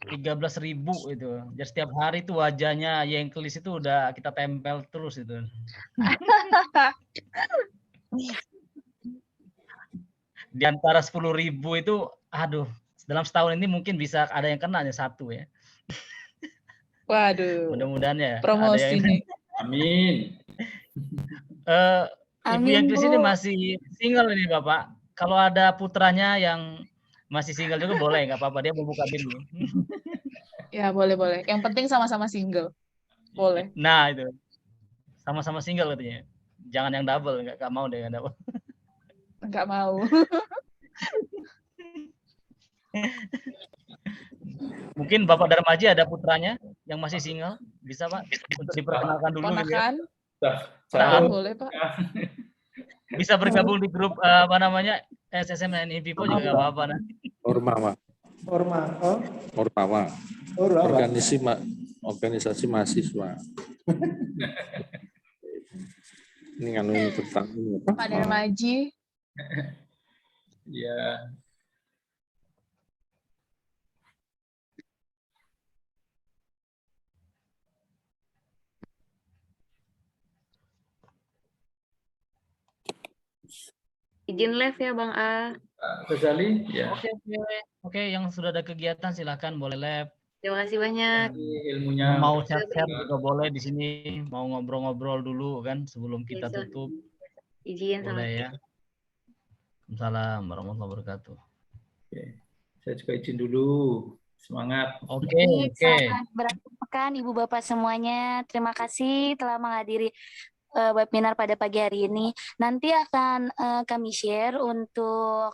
13.000 itu. Jadi setiap hari itu wajahnya Yengklis itu udah kita tempel terus itu. Di antara 10.000 itu, aduh, dalam setahun ini mungkin bisa ada yang kena hanya satu ya. Waduh. Mudah-mudahan ya. Promosi nih. Amin. Ibu Yengklis ini masih single ini Bapak. Kalau ada putranya yang masih single juga boleh, nggak apa-apa, dia mau buka dulu. Ya boleh. Yang penting sama-sama single. Boleh. Nah itu, sama-sama single katanya. Jangan yang double, nggak mau deh yang double. Nggak mau. Mungkin Bapak Darmaji ada putranya yang masih single, bisa Pak? Untuk diperkenalkan dulu. Ponakan? Nah, boleh Pak. Bisa bergabung di grup apa namanya SSM dan Invivo juga nggak apa-apa nanti. Ormawa. Organisasi mahasiswa. Ini nganu tentang ini apa? Pak Darmaji. Ya. Izin live ya Bang A. Ghazali, ya. Oke, yang sudah ada kegiatan silakan boleh live. Terima kasih banyak. Ilmunya mau share juga boleh di sini, mau ngobrol-ngobrol dulu kan sebelum kita tutup. Izin boleh ya. Assalamualaikum warahmatullahi wabarakatuh. Oke. Saya juga izin dulu. Semangat. Oke. Selamat berakhir pekan Ibu Bapak semuanya. Terima kasih telah menghadiri webinar pada pagi hari ini. Nanti akan kami share untuk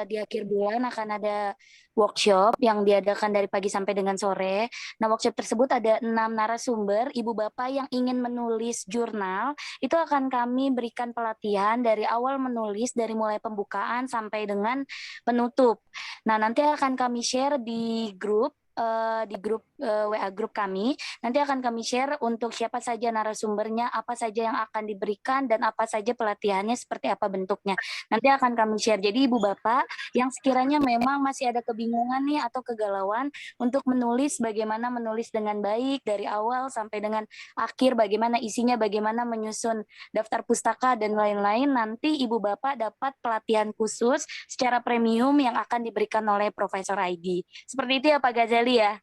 di akhir bulan akan ada workshop yang diadakan dari pagi sampai dengan sore. Nah, workshop tersebut ada 6 narasumber, Ibu Bapak yang ingin menulis jurnal, itu akan kami berikan pelatihan dari awal menulis, dari mulai pembukaan sampai dengan penutup. Nah, nanti akan kami share di grup WA grup kami. Nanti akan kami share untuk siapa saja narasumbernya, apa saja yang akan diberikan, dan apa saja pelatihannya, seperti apa bentuknya. Nanti akan kami share. Jadi Ibu Bapak yang sekiranya memang masih ada kebingungan nih atau kegalauan untuk menulis, bagaimana menulis dengan baik dari awal sampai dengan akhir, bagaimana isinya, bagaimana menyusun daftar pustaka dan lain-lain, nanti Ibu Bapak dapat pelatihan khusus secara premium yang akan diberikan oleh Profesor ID. Seperti itu ya Pak Ghazali ya?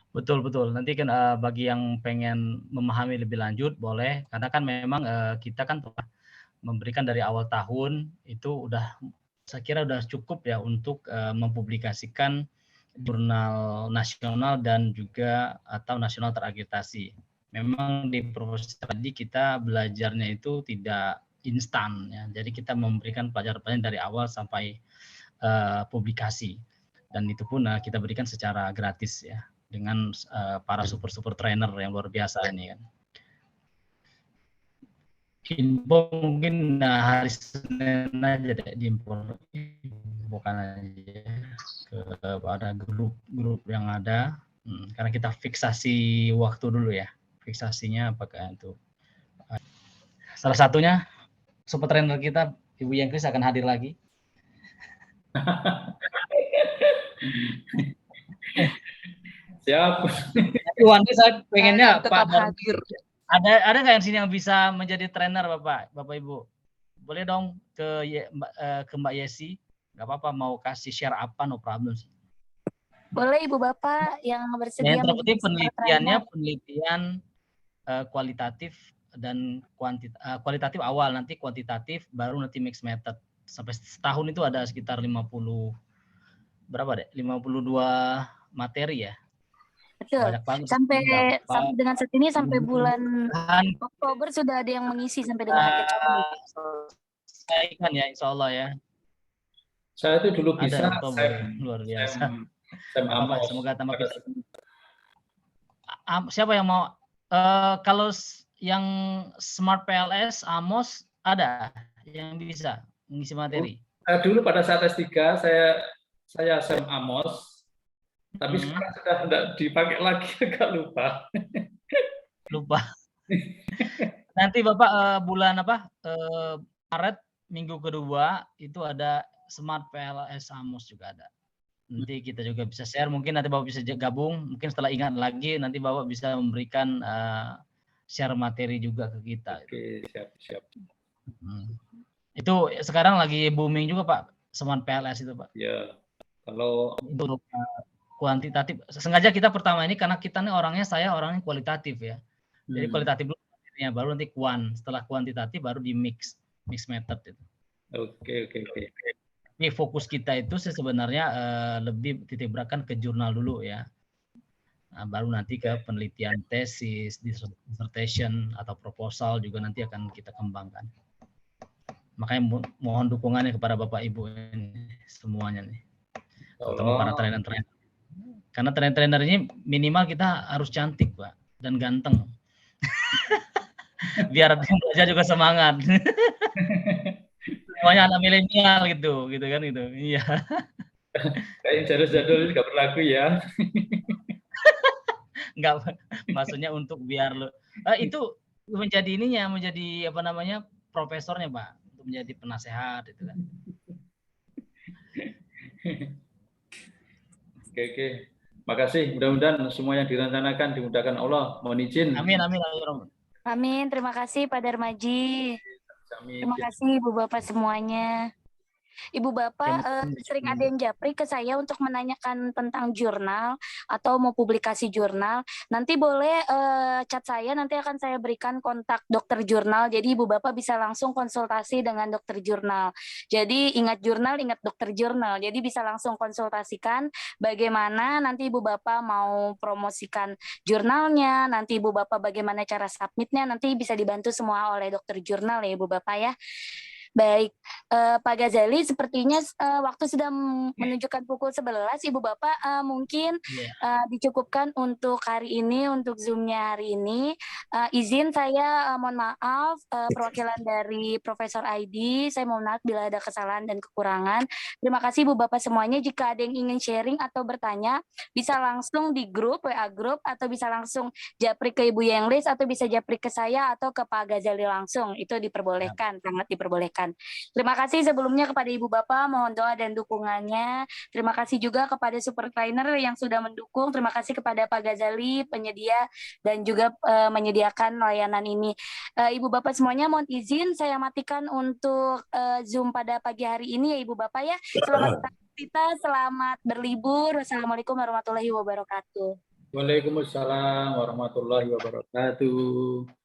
Betul. Nanti kan bagi yang pengen memahami lebih lanjut boleh, karena kan memang kita kan telah memberikan dari awal tahun itu udah, saya kira udah cukup ya untuk mempublikasikan jurnal nasional dan juga atau nasional terakreditasi. Memang di Profesor tadi kita belajarnya itu tidak instan ya, jadi kita memberikan pelajaran dari awal sampai publikasi, dan itu pun kita berikan secara gratis ya, dengan para super trainer yang luar biasa ini kan. Info mungkin hari Senin aja deh diimpor infokan aja kepada grup-grup yang ada, karena kita fiksasi waktu dulu ya, fiksasinya apakah itu. Salah satunya super trainer kita Ibu Yengklis akan hadir lagi. Siap. Iwan, saya pengennya tetap Pak hadir. ada nggak yang sini yang bisa menjadi trainer Bapak Ibu? Boleh dong ke Mbak Yesi, nggak apa-apa mau kasih share apa, no problem sih. Boleh Ibu Bapak yang bersedia. Yang terpenting menjadi penelitiannya trainer. penelitian kualitatif dan kualitatif awal, nanti kuantitatif, baru nanti mix method. Sampai setahun itu ada sekitar 52 materi ya. Betul. Banyak banget. Sampai dengan saat ini sampai bulan Oktober sudah ada yang mengisi sampai dengan akhir tahun. Selesaikan ya, insya Allah ya. Saya itu dulu Ada bisa Oktober, luar biasa. Semoga tambah bisa. Siapa yang mau? Kalau yang Smart PLS, Amos ada yang bisa mengisi materi. Dulu pada saat S3 saya Sam Amos. Tapi sekarang sudah tidak dipakai lagi, agak lupa. Nanti Bapak bulan Maret minggu kedua itu ada Smart PLS Amos juga ada. Nanti kita juga bisa share, mungkin nanti Bapak bisa gabung, mungkin setelah ingat lagi nanti Bapak bisa memberikan share materi juga ke kita. Oke, siap. Itu sekarang lagi booming juga Pak, Smart PLS itu Pak. Ya, kalau untuk kuantitatif, sengaja kita pertama ini karena kita nih orangnya kualitatif ya. Jadi kualitatif dulu materinya, baru nanti setelah kuantitatif baru di mix method itu. Oke. Ini fokus kita itu sebenarnya lebih titik beratkan ke jurnal dulu ya. Nah, baru nanti ke penelitian tesis, dissertation atau proposal juga nanti akan kita kembangkan. Makanya mohon dukungannya kepada Bapak Ibu ini semuanya nih. Terutama para trainer-trainer. Karena trainer ini minimal kita harus cantik, Pak, dan ganteng. Biar belajar juga semangat. Semuanya anak milenial gitu kan gitu. Iya. Kayak jadul-jadul nggak berlaku ya. Enggak, maksudnya untuk biar lo itu menjadi profesornya, Pak, untuk menjadi penasehat itu kan. Oke. Makasih, mudah-mudahan semua yang direncanakan dimudahkan Allah. Mohon izin. Amin. Amin, terima kasih Pak Darmaji. Terima kasih Ibu Bapak semuanya. Ibu Bapak sering ada yang japri ke saya untuk menanyakan tentang jurnal atau mau publikasi jurnal. Nanti boleh chat saya, nanti akan saya berikan kontak dokter jurnal. Jadi Ibu Bapak bisa langsung konsultasi dengan dokter jurnal. Jadi ingat jurnal, ingat dokter jurnal. Jadi bisa langsung konsultasikan bagaimana nanti Ibu Bapak mau promosikan jurnalnya, nanti Ibu Bapak bagaimana cara submitnya, nanti bisa dibantu semua oleh dokter jurnal ya Ibu Bapak ya. Baik, Pak Ghazali, sepertinya waktu sudah menunjukkan pukul 11. Ibu Bapak mungkin dicukupkan untuk hari ini, untuk Zoom-nya hari ini. Izin saya mohon maaf, perwakilan dari Profesor ID, saya mohon maaf bila ada kesalahan dan kekurangan. Terima kasih Ibu Bapak semuanya. Jika ada yang ingin sharing atau bertanya, bisa langsung di grup, WA grup, atau bisa langsung japri ke Ibu Yengklis, atau bisa japri ke saya atau ke Pak Ghazali langsung. Itu diperbolehkan, sangat diperbolehkan. Terima kasih sebelumnya kepada Ibu Bapak, mohon doa dan dukungannya. Terima kasih juga kepada Super Trainer yang sudah mendukung. Terima kasih kepada Pak Ghazali, penyedia dan juga menyediakan layanan ini. Ibu Bapak semuanya mohon izin saya matikan untuk Zoom pada pagi hari ini ya Ibu Bapak ya. Selamat kita, selamat berlibur. Wassalamualaikum warahmatullahi wabarakatuh. Waalaikumsalam warahmatullahi wabarakatuh.